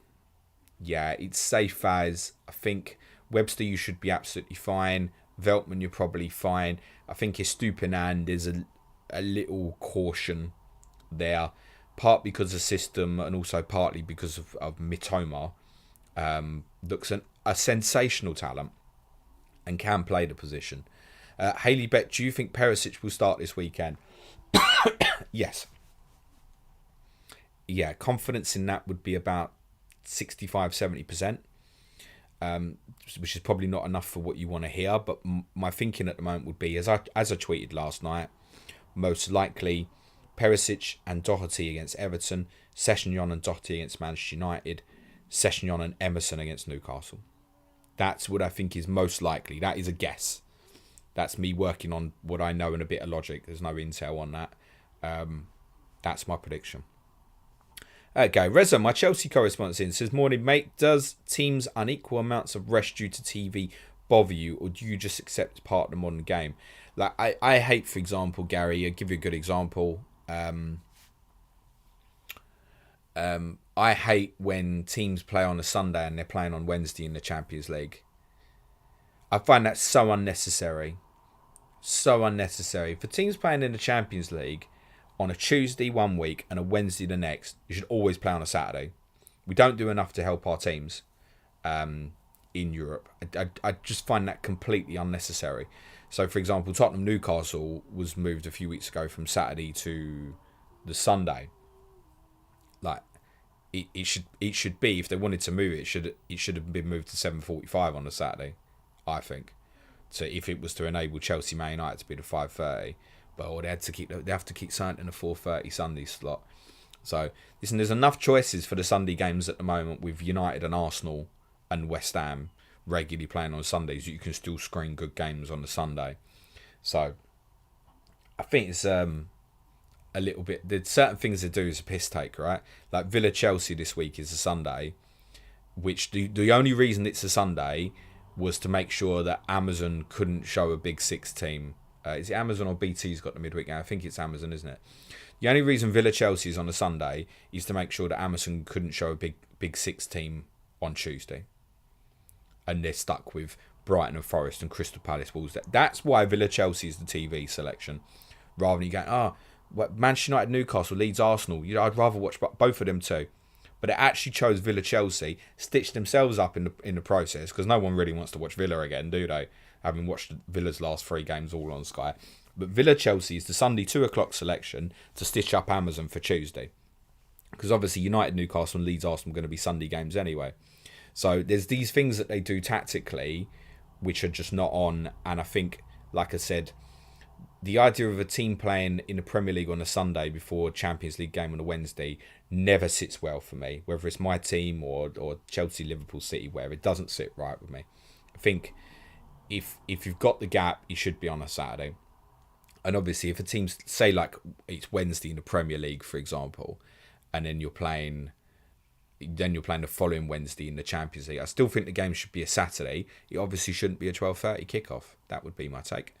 Yeah, it's safe as. I think Webster, you should be absolutely fine. Veltman, you're probably fine. I think Estupinan, there's a little caution there. Part because of system and also partly because of Mitoma. Looks a sensational talent and can play the position. Haley Bet, do you think Perisic will start this weekend? Yes. Yeah, confidence in that would be about 65-70%, which is probably not enough for what you want to hear. But my thinking at the moment would be, as I tweeted last night, most likely Perisic and Doherty against Everton, Sessegnon and Doherty against Manchester United, Sessegnon and Emerson against Newcastle. That's what I think is most likely. That is a guess. That's me working on what I know and a bit of logic. There's no intel on that. That's my prediction. Okay, Reza, my Chelsea correspondent, says, morning, mate. Does teams' unequal amounts of rest due to TV bother you, or do you just accept part of the modern game? Like, I hate, for example, Gary, I'll give you a good example. I hate when teams play on a Sunday and they're playing on Wednesday in the Champions League. I find that so unnecessary. So unnecessary. For teams playing in the Champions League on a Tuesday 1 week and a Wednesday the next, you should always play on a Saturday. We don't do enough to help our teams in Europe. I just find that completely unnecessary. So, for example, Tottenham-Newcastle was moved a few weeks ago from Saturday to the Sunday. Like, it should be, if they wanted to move it, it should have been moved to 7:45 on a Saturday, I think. So if it was to enable Chelsea Man United to be the 5:30, but they have to keep something in the 4:30 Sunday slot. So listen, there's enough choices for the Sunday games at the moment with United and Arsenal and West Ham regularly playing on Sundays. You can still screen good games on the Sunday. So I think it's a little bit. There's certain things to do is a piss take, right? Like Villa Chelsea this week is a Sunday, which the only reason it's a Sunday was to make sure that Amazon couldn't show a Big Six team. Is it Amazon or BT's got the midweek game? I think it's Amazon, isn't it? The only reason Villa Chelsea is on a Sunday is to make sure that Amazon couldn't show a Big Six team on Tuesday. And they're stuck with Brighton and Forest and Crystal Palace Wolves. That's why Villa Chelsea is the TV selection. Rather than you going, Manchester United, Newcastle, Leeds, Arsenal. I'd rather watch both of them too. But it actually chose Villa Chelsea, stitched themselves up in the process, because no one really wants to watch Villa again, do they? Having watched Villa's last 3 games all on Sky. But Villa Chelsea is the Sunday 2 o'clock selection to stitch up Amazon for Tuesday. Because obviously United, Newcastle and Leeds, Arsenal are going to be Sunday games anyway. So there's these things that they do tactically which are just not on. And I think, like I said, the idea of a team playing in the Premier League on a Sunday before a Champions League game on a Wednesday never sits well for me. Whether it's my team or Chelsea, Liverpool, City, wherever, it doesn't sit right with me. I think if you've got the gap, you should be on a Saturday. And obviously, if a team, say like it's Wednesday in the Premier League, for example, and then you're playing the following Wednesday in the Champions League, I still think the game should be a Saturday. It obviously shouldn't be a 12:30 kickoff. That would be my take.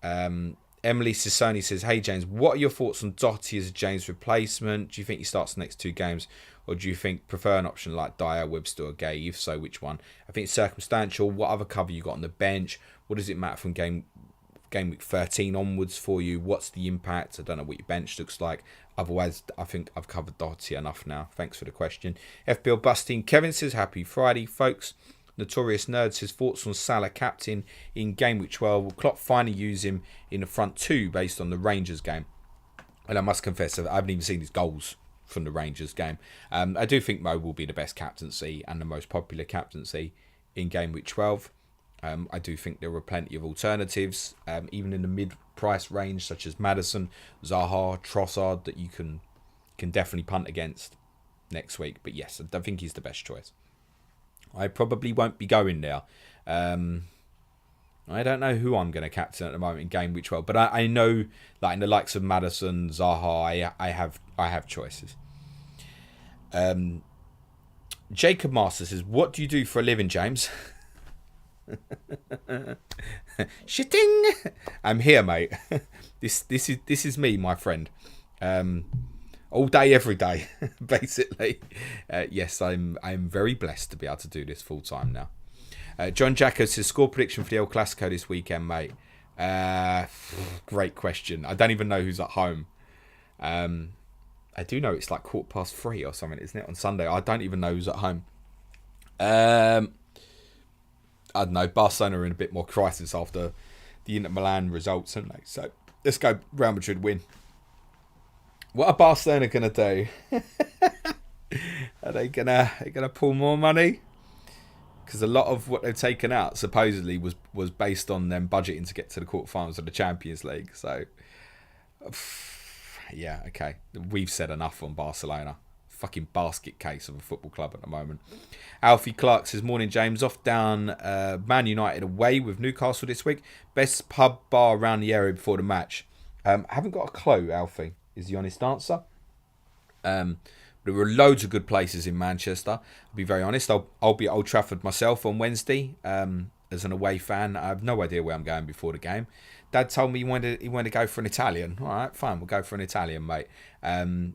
Emily Sissoni says, "Hey James, what are your thoughts on Doherty as a James replacement? Do you think he starts the next 2 games, or do you prefer an option like Dyer, Webster, or Gay? If so, which one? I think it's circumstantial. What other cover you got on the bench? What does it matter from game week 13 onwards for you? What's the impact? I don't know what your bench looks like. Otherwise, I think I've covered Doherty enough now. Thanks for the question." FPL Busting Kevin says, "Happy Friday, folks." Notorious Nerd says, "Thoughts on Salah captain in game week 12. Will Klopp finally use him in the front 2 based on the Rangers game?" And I must confess, I haven't even seen his goals from the Rangers game. I do think Mo will be the best captaincy and the most popular captaincy in game week 12. I do think there were plenty of alternatives, even in the mid-price range, such as Maddison, Zaha, Trossard, that you can definitely punt against next week. But yes, I think he's the best choice. I probably won't be going there. I don't know who I'm going to captain at the moment in game week 12, but I know, like in the likes of Maddison, Zaha, I have choices. Jacob Master says, "What do you do for a living, James?" Shitting. I'm here, mate. This is me, my friend. All day, every day, basically. Yes, I'm very blessed to be able to do this full time now. John Jacko says, "Score prediction for the El Clasico this weekend, mate." Great question. I don't even know who's at home. I do know it's like 3:15 or something, isn't it, on Sunday? I don't even know who's at home. I don't know. Barcelona are in a bit more crisis after the Inter Milan results, aren't they? So let's go Real Madrid win. What are Barcelona going to do? Are they gonna pull more money? Because a lot of what they've taken out supposedly was based on them budgeting to get to the quarterfinals of the Champions League. So, yeah, okay. We've said enough on Barcelona. Fucking basket case of a football club at the moment. Alfie Clark says, "Morning, James. Off down Man United away with Newcastle this week. Best pub bar around the area before the match." Haven't got a clue, Alfie, is the honest answer. There were loads of good places in Manchester. I'll be very honest. I'll be at Old Trafford myself on Wednesday as an away fan. I have no idea where I'm going before the game. Dad told me he wanted to go for an Italian. All right, fine. We'll go for an Italian, mate.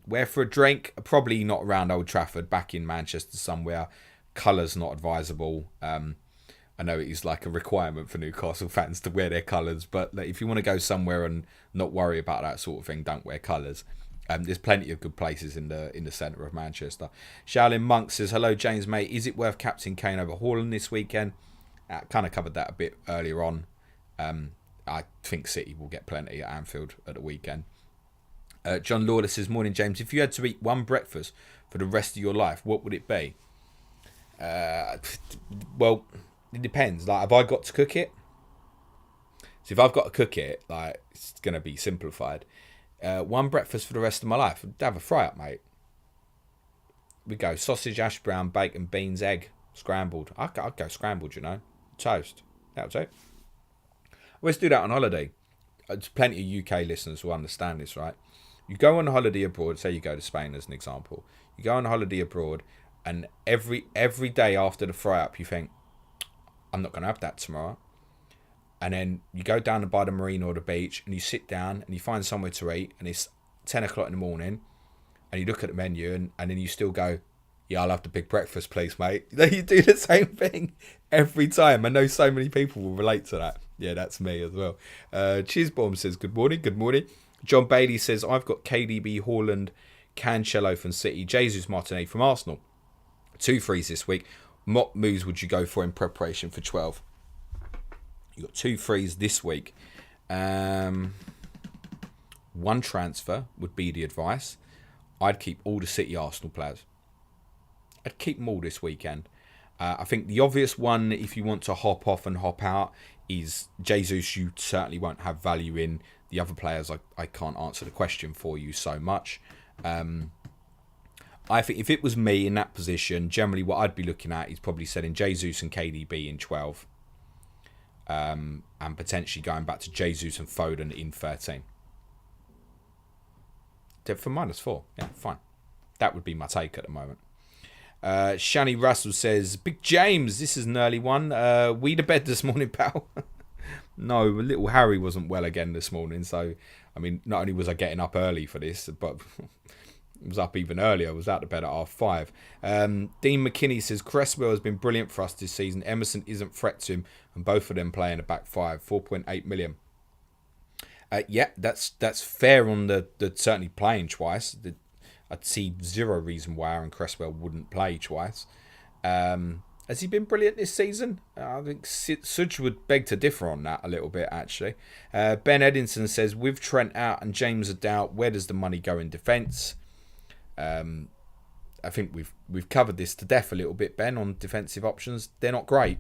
Where for a drink? Probably not around Old Trafford. Back in Manchester somewhere. Colours not advisable. I know it is like a requirement for Newcastle fans to wear their colours, but if you want to go somewhere and not worry about that sort of thing, don't wear colours. There's plenty of good places in the centre of Manchester. Shaolin Monk says, "Hello James, mate. Is it worth captaining Kane over Haaland this weekend?" Kind of covered that a bit earlier on. I think City will get plenty at Anfield at the weekend. John Lawler says, "Morning James. If you had to eat one breakfast for the rest of your life, what would it be?" Well, it depends. Like, have I got to cook it? So if I've got to cook it, like, it's going to be simplified. One breakfast for the rest of my life. I'd have a fry-up, mate. We go sausage, hash brown, bacon, beans, egg, scrambled. I'd go scrambled, you know. Toast. That was it. I always do that on holiday. There's plenty of UK listeners who understand this, right? You go on holiday abroad. Say you go to Spain as an example. You go on holiday abroad, and every day after the fry-up, you think, I'm not going to have that tomorrow. And then you go down by the marina or the beach and you sit down and you find somewhere to eat, and it's 10 o'clock in the morning and you look at the menu and then you still go, "Yeah, I'll have the big breakfast, please, mate." You do the same thing every time. I know so many people will relate to that. Yeah, that's me as well. Chisbomb says, "Good morning, good morning." John Bailey says, "I've got KDB, Haaland, Cancelo from City, Jesus Martinez from Arsenal. 2 frees this week. What moves would you go for in preparation for 12? You've got 2 frees this week. One transfer would be the advice. I'd keep all the City Arsenal players. I'd keep them all this weekend. I think the obvious one, if you want to hop off and hop out, is Jesus. You certainly won't have value in. The other players, I can't answer the question for you so much. I think if it was me in that position, generally what I'd be looking at is probably selling Jesus and KDB in 12. And potentially going back to Jesus and Foden in 13. For -4. Yeah, fine. That would be my take at the moment. Shani Russell says, Big James, this is an early one. We to bed this morning, pal. No, little Harry wasn't well again this morning. So, I mean, not only was I getting up early for this, but I was up even earlier. I was out of bed at 5:30. Dean McKinney says, Cresswell has been brilliant for us this season. Emerson isn't threat to him, and both of them play in a back five. 4.8 million. Yeah, that's fair on the certainly playing twice. I'd see zero reason why Aaron Cresswell wouldn't play twice. Has he been brilliant this season? I think Sudge would beg to differ on that a little bit, actually. Ben Edinson says, with Trent out and James a doubt, where does the money go in defence? I think we've covered this to death a little bit, Ben, on defensive options. They're not great.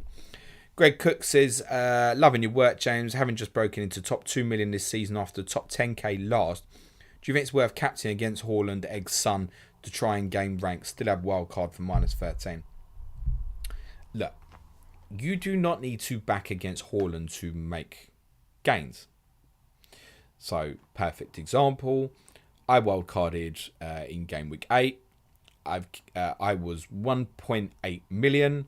Greg Cook says, loving your work, James. Having just broken into top 2 million this season after top 10k last, do you think it's worth captaining against Haaland, Eggs, Son to try and gain rank? Still have wildcard for -13. Look, you do not need to back against Haaland to make gains. So, perfect example. I wildcarded in game week 8. I was 1.8 million.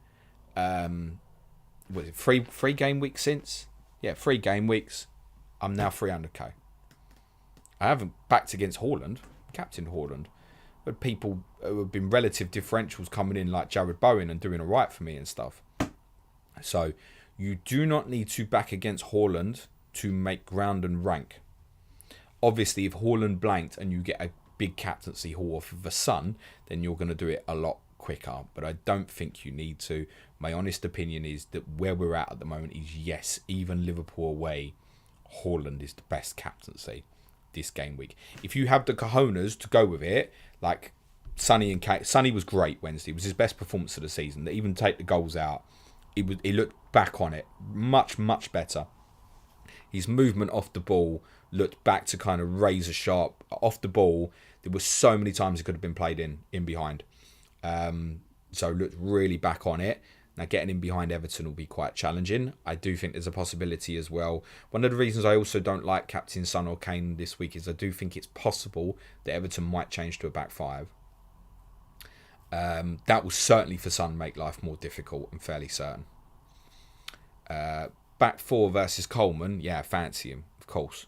Was it three game weeks since? Yeah, 3 game weeks. I'm now 300k. I haven't backed against Haaland, captain Haaland, but people who have been relative differentials coming in like Jared Bowen and doing all right for me and stuff. So you do not need to back against Haaland to make ground and rank. Obviously, if Haaland blanked and you get a big captaincy haul off of the Sun, then you're going to do it a lot quicker. But I don't think you need to. My honest opinion is that where we're at the moment is, yes, even Liverpool away, Haaland is the best captaincy this game week. If you have the cojones to go with it, like Sonny and Kate, Sonny was great Wednesday. It was his best performance of the season. They even take the goals out. He looked back on it much, much better. His movement off the ball looked back to kind of razor sharp. Off the ball, there were so many times it could have been played in behind. So looked really back on it. Now, getting in behind Everton will be quite challenging. I do think there's a possibility as well. One of the reasons I also don't like captain Son or Kane this week is I do think it's possible that Everton might change to a back five. That will certainly, for Son, make life more difficult. I'm fairly certain. Back 4 versus Coleman. Yeah, fancy him, of course.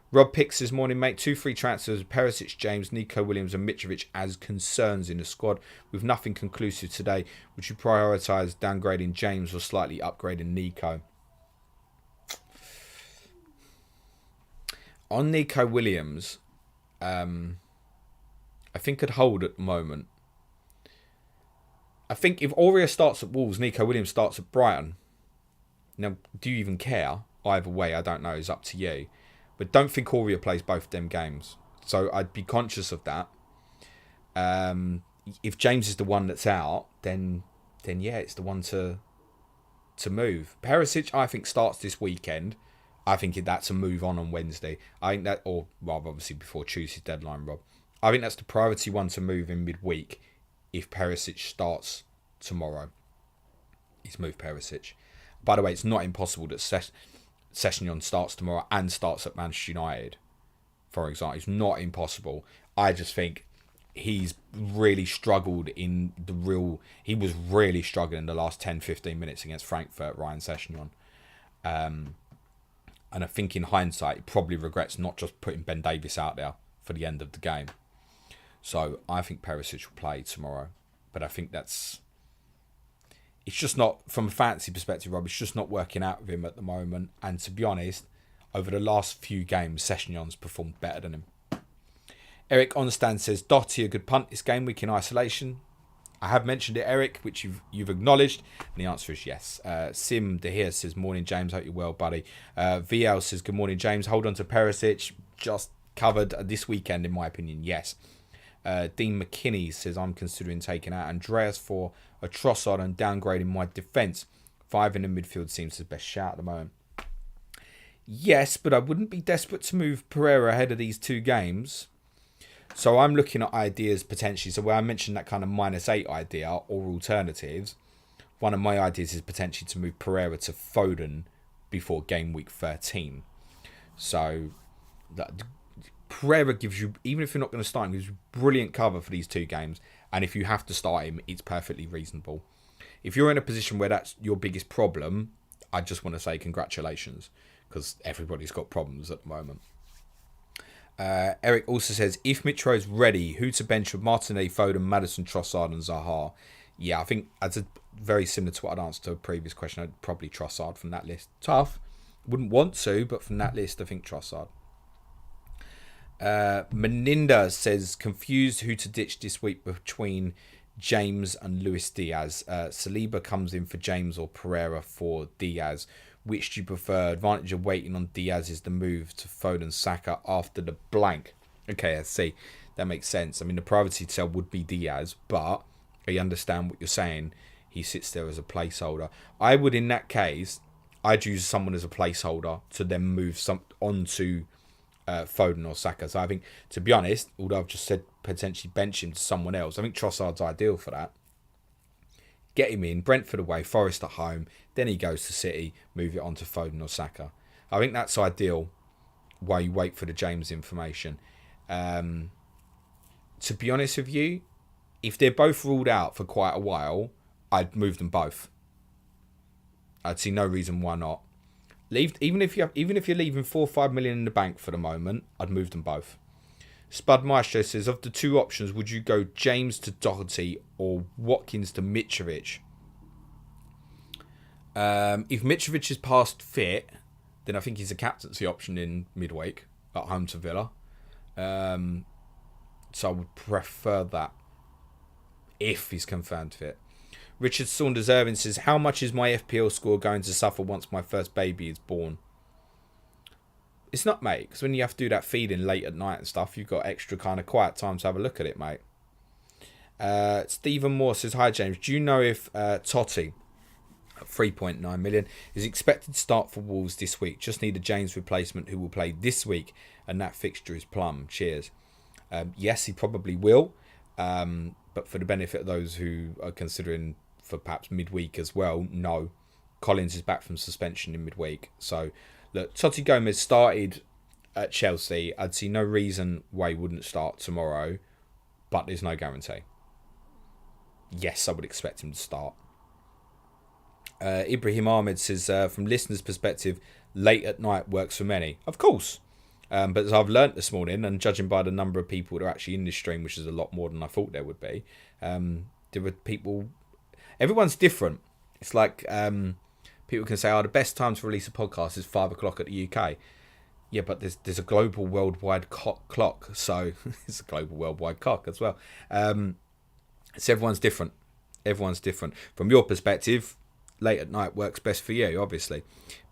Rob Picks this morning, mate. 2 free transfers. Perisic, James, Nico Williams and Mitrovic as concerns in the squad. With nothing conclusive today, would you prioritise downgrading James or slightly upgrading Nico? On Nico Williams, I think I'd hold at the moment. I think if Aurier starts at Wolves, Nico Williams starts at Brighton. Now, do you even care? Either way, I don't know. It's up to you. But don't think Aurier plays both them games. So I'd be conscious of that. If James is the one that's out, then yeah, it's the one to move. Perisic, I think, starts this weekend. I think that's a move on Wednesday. I think that, or rather, obviously before Tuesday's deadline, Rob. I think that's the priority one to move in midweek. If Perisic starts tomorrow, is move Perisic. By the way, it's not impossible that Sessegnon starts tomorrow and starts at Manchester United, for example. It's not impossible. I just think he's really struggled in the real... He was really struggling in the last 10-15 minutes against Frankfurt, Ryan Sessegnon. And I think in hindsight, he probably regrets not just putting Ben Davies out there for the end of the game. So I think Perisic will play tomorrow. But I think that's... It's just not, from a fantasy perspective, Rob, it's just not working out with him at the moment. And to be honest, over the last few games, Sessegnon's performed better than him. Eric Onstand says, Doherty a good punt this game week in isolation. I have mentioned it, Eric, which you've acknowledged. And the answer is yes. Sim Dehir says, morning, James. Hope you're well, buddy. VL says, good morning, James. Hold on to Perisic. Just covered this weekend, in my opinion, yes. Dean McKinney says, I'm considering taking out Andreas for a Trossard and downgrading my defence. 5 in the midfield seems the best shout at the moment. Yes, but I wouldn't be desperate to move Pereira ahead of these 2 games. So I'm looking at ideas potentially. So where I mentioned that kind of -8 idea or alternatives, one of my ideas is potentially to move Pereira to Foden before game week 13. So that Pereira gives you, even if you're not going to start him, gives you brilliant cover for these 2 games. And if you have to start him, it's perfectly reasonable. If you're in a position where that's your biggest problem, I just want to say congratulations, because everybody's got problems at the moment. Eric also says, if Mitro's ready, who to bench with Martinelli, Foden, Maddison, Trossard and Zaha? Yeah, I think that's very similar to what I'd answered to a previous question. I'd probably Trossard from that list. Tough. Wouldn't want to, but from that list, I think Trossard. Meninda says, confused who to ditch this week between James and Luis Diaz. Saliba comes in for James or Pereira for Diaz. Which do you prefer? Advantage of waiting on Diaz is the move to Foden Saka after the blank. Okay, I see. That makes sense. I mean, the priority to sell would be Diaz, but I understand what you're saying. He sits there as a placeholder. I would, in that case, I'd use someone as a placeholder to then move some onto Foden or Saka. So I think, to be honest, although I've just said potentially bench him to someone else, I think Trossard's ideal for that. Get him in, Brentford away, Forest at home, then he goes to City, move it on to Foden or Saka. I think that's ideal while you wait for the James information. To be honest with you, if they're both ruled out for quite a while, I'd move them both. I'd see no reason why not. Even if you're leaving 4 or 5 million in the bank for the moment, I'd move them both. Spud Maestro says, of the 2 options, would you go James to Doherty or Watkins to Mitrovic? If Mitrovic is past fit, then I think he's a captaincy option in midweek at home to Villa. So I would prefer that if he's confirmed fit. Richard Saunders Irvin says, how much is my FPL score going to suffer once my first baby is born? It's not, mate, because when you have to do that feeding late at night and stuff, you've got extra kind of quiet time to have a look at it, mate. Stephen Moore says, hi, James. Do you know if Totti, at 3.9 million, is expected to start for Wolves this week? Just need a James replacement who will play this week, and that fixture is plum. Cheers. Yes, he probably will, but for the benefit of those who are considering for perhaps midweek as well, no. Collins is back from suspension in midweek, so look, Totti Gomez started at Chelsea. I'd see no reason why he wouldn't start tomorrow, but there's no guarantee. Yes, I would expect him to start. Ibrahim Ahmed says, from listeners' perspective, late at night works for many. Of course. But as I've learnt this morning, and judging by the number of people that are actually in this stream, which is a lot more than I thought there would be, there were people... Everyone's different. It's like... people can say, the best time to release a podcast is 5 o'clock at the UK. Yeah, but there's a global worldwide clock, so it's a global worldwide cock as well. So everyone's different. Everyone's different. From your perspective, late at night works best for you, obviously.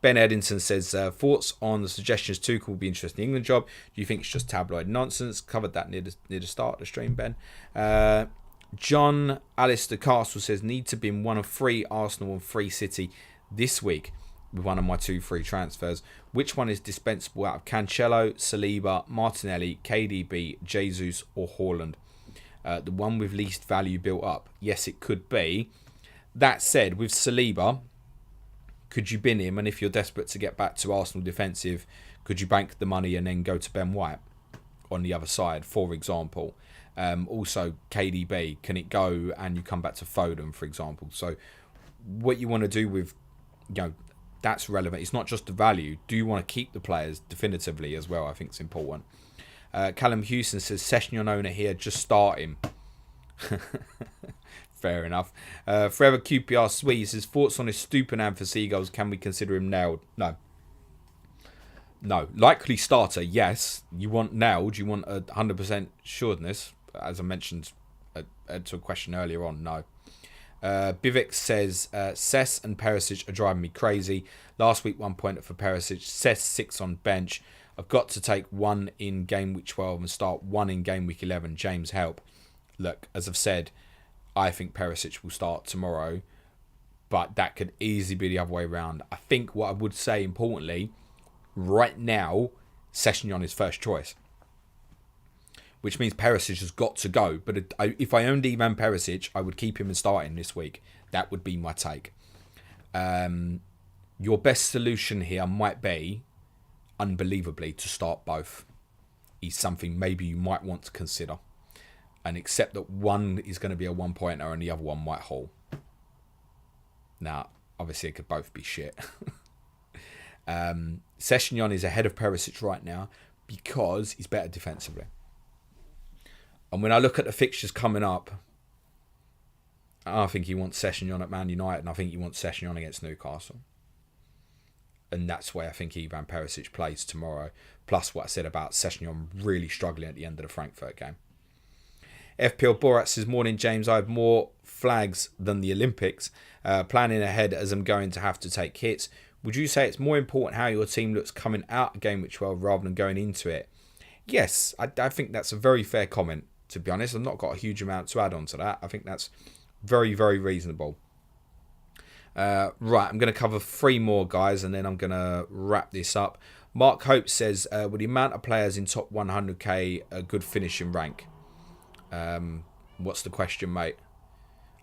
Ben Eddington says, thoughts on the suggestions Tuchel will be interested in the England job. Do you think it's just tabloid nonsense? Covered that near the start of the stream, Ben. John Alistair Castle says, need to be in one of 3 Arsenal and 3 City this week with one of my 2 free transfers. Which one is dispensable out of Cancelo, Saliba, Martinelli, KDB, Jesus or Haaland? The one with least value built up. Yes, it could be. That said, with Saliba, could you bin him? And if you're desperate to get back to Arsenal defensive, could you bank the money and then go to Ben White on the other side, for example? Also, KDB, can it go and you come back to Foden, for example? So what you want to do with, that's relevant. It's not just the value. Do you want to keep the players definitively as well? I think it's important. Callum Houston says, session your owner here, just start him. Fair enough. Forever QPR Sweet says, thoughts on his Stupinan for Seagulls, can we consider him nailed? No. Likely starter, yes. You want nailed, you want 100% sureness, as I mentioned to a question earlier on, no. Bivek says, Cess and Perisic are driving me crazy. Last week, 1 point for Perisic. Cess 6 on bench. I've got to take one in game week 12 and start one in game week 11. James, help. Look, as I've said, I think Perisic will start tomorrow, but that could easily be the other way around. I think what I would say, importantly, right now, Sessegnon is first choice, which means Perisic has got to go. But if I owned Ivan Perisic, I would keep him and starting this week. That would be my take. Your best solution here might be, unbelievably, to start both. Is something maybe you might want to consider. And accept that one is going to be a 1-pointer and the other one might haul. Now, obviously, it could both be shit. Sessegnon is ahead of Perisic right now because he's better defensively. And when I look at the fixtures coming up, I think he wants Sessegnon at Man United, and I think he wants Sessegnon against Newcastle. And that's why I think Ivan Perisic plays tomorrow. Plus what I said about Sessegnon really struggling at the end of the Frankfurt game. FPL Borat says, morning James, I have more flags than the Olympics. Planning ahead as I'm going to have to take hits. Would you say it's more important how your team looks coming out of game week 12 rather than going into it? Yes, I think that's a very fair comment, to be honest. I've not got a huge amount to add on to that. I think that's very, very reasonable. Right, I'm going to cover 3 more, guys, and then I'm going to wrap this up. Mark Hope says, with the amount of players in top 100k, a good finishing rank. What's the question, mate?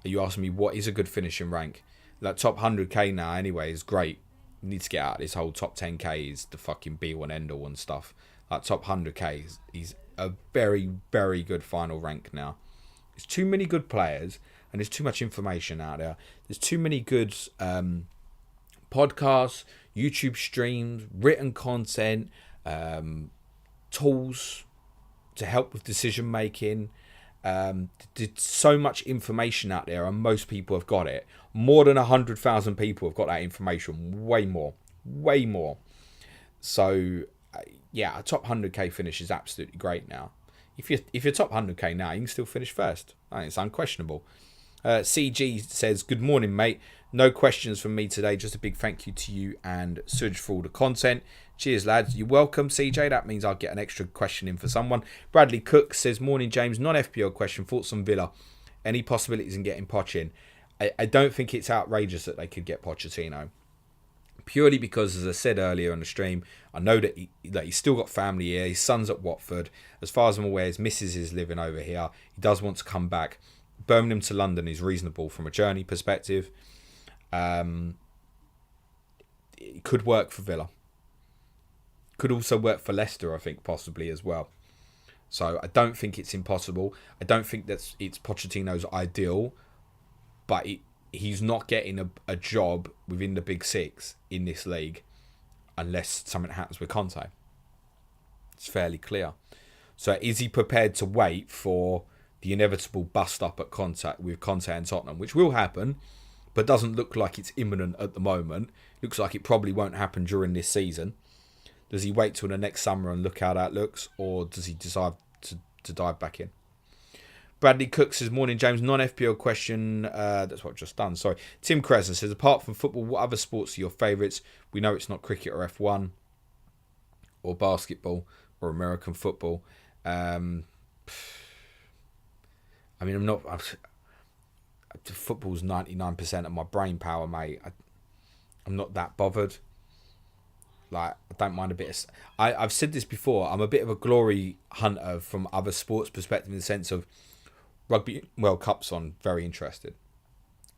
Are you asking me what is a good finishing rank? Like top 100k now, anyway, is great. You need to get out. This whole top 10k is the fucking be-all and end-all and stuff. Like top 100k is a very, very good final rank now. There's too many good players and there's too much information out there. There's too many good podcasts, YouTube streams, written content, tools to help with decision making. There's so much information out there and most people have got it. More than 100,000 people have got that information. Way more. So yeah, a top 100k finish is absolutely great now. If you're top 100k now, you can still finish first. I think it's unquestionable. CG says, good morning, mate. No questions from me today. Just a big thank you to you and Suj for all the content. Cheers, lads. You're welcome, CJ. That means I'll get an extra question in for someone. Bradley Cook says, morning, James. Non-FPL question. Thoughts on Villa? Any possibilities in getting Poch in? I don't think it's outrageous that they could get Pochettino. Purely because, as I said earlier on the stream, I know that he's still got family here. His son's at Watford. As far as I'm aware, his missus is living over here. He does want to come back. Birmingham to London is reasonable from a journey perspective. It could work for Villa. Could also work for Leicester, I think, possibly as well. So I don't think it's impossible. I don't think that it's Pochettino's ideal, but he's not getting a job within the Big Six in this league unless something happens with Conte. It's fairly clear. So is he prepared to wait for the inevitable bust up at Conte with Conte and Tottenham, which will happen, but doesn't look like it's imminent at the moment. Looks like it probably won't happen during this season. Does he wait till the next summer and look how that looks, or does he decide to dive back in? Bradley Cook says, morning, James. Non-FPL question. That's what I've just done. Sorry. Tim Crescent says, apart from football, what other sports are your favourites? We know it's not cricket or F1 or basketball or American football. I mean, football's 99% of my brain power, mate. I'm not that bothered. Like, I don't mind a bit of... I've said this before. I'm a bit of a glory hunter from other sports perspective in the sense of Rugby World Cup's on, very interested.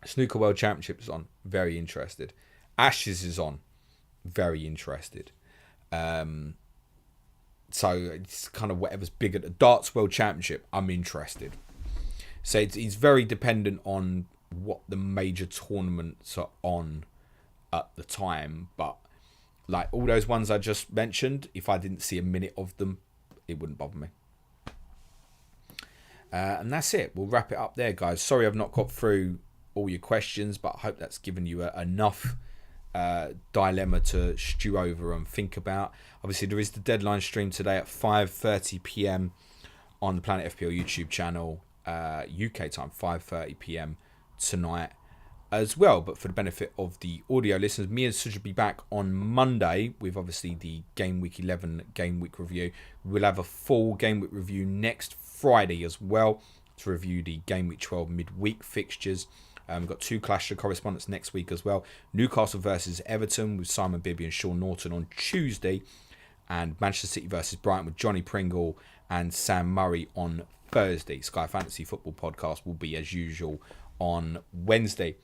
Snooker World Championship is on, very interested. Ashes is on, very interested. So it's kind of whatever's big at the Darts World Championship, I'm interested. So it's very dependent on what the major tournaments are on at the time. But like all those ones I just mentioned, if I didn't see a minute of them, it wouldn't bother me. And that's it. We'll wrap it up there, guys. Sorry I've not got through all your questions, but I hope that's given you enough dilemma to stew over and think about. Obviously, there is the deadline stream today at 5:30 p.m. on the Planet FPL YouTube channel. UK time, 5:30 p.m. tonight. as well. But for the benefit of the audio listeners, me and Suj will be back on Monday with obviously the Game Week 11 Game Week review. We'll have a full Game Week review next Friday as well to review the Game Week 12 midweek fixtures. We've got 2 Clasico correspondents next week as well. Newcastle versus Everton with Simon Bibby and Sean Norton on Tuesday. And Manchester City versus Brighton with Johnny Pringle and Sam Murray on Thursday. Sky Fantasy Football Podcast will be as usual on Wednesday.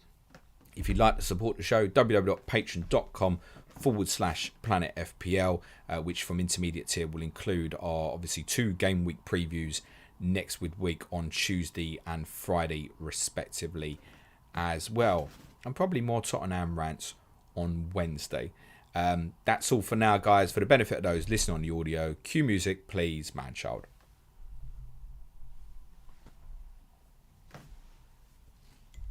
If you'd like to support the show, www.patreon.com/Planet FPL, which from intermediate tier will include our obviously 2 game week previews next week on Tuesday and Friday respectively as well. And probably more Tottenham rants on Wednesday. That's all for now, guys. For the benefit of those listening on the audio, cue music, please, man child.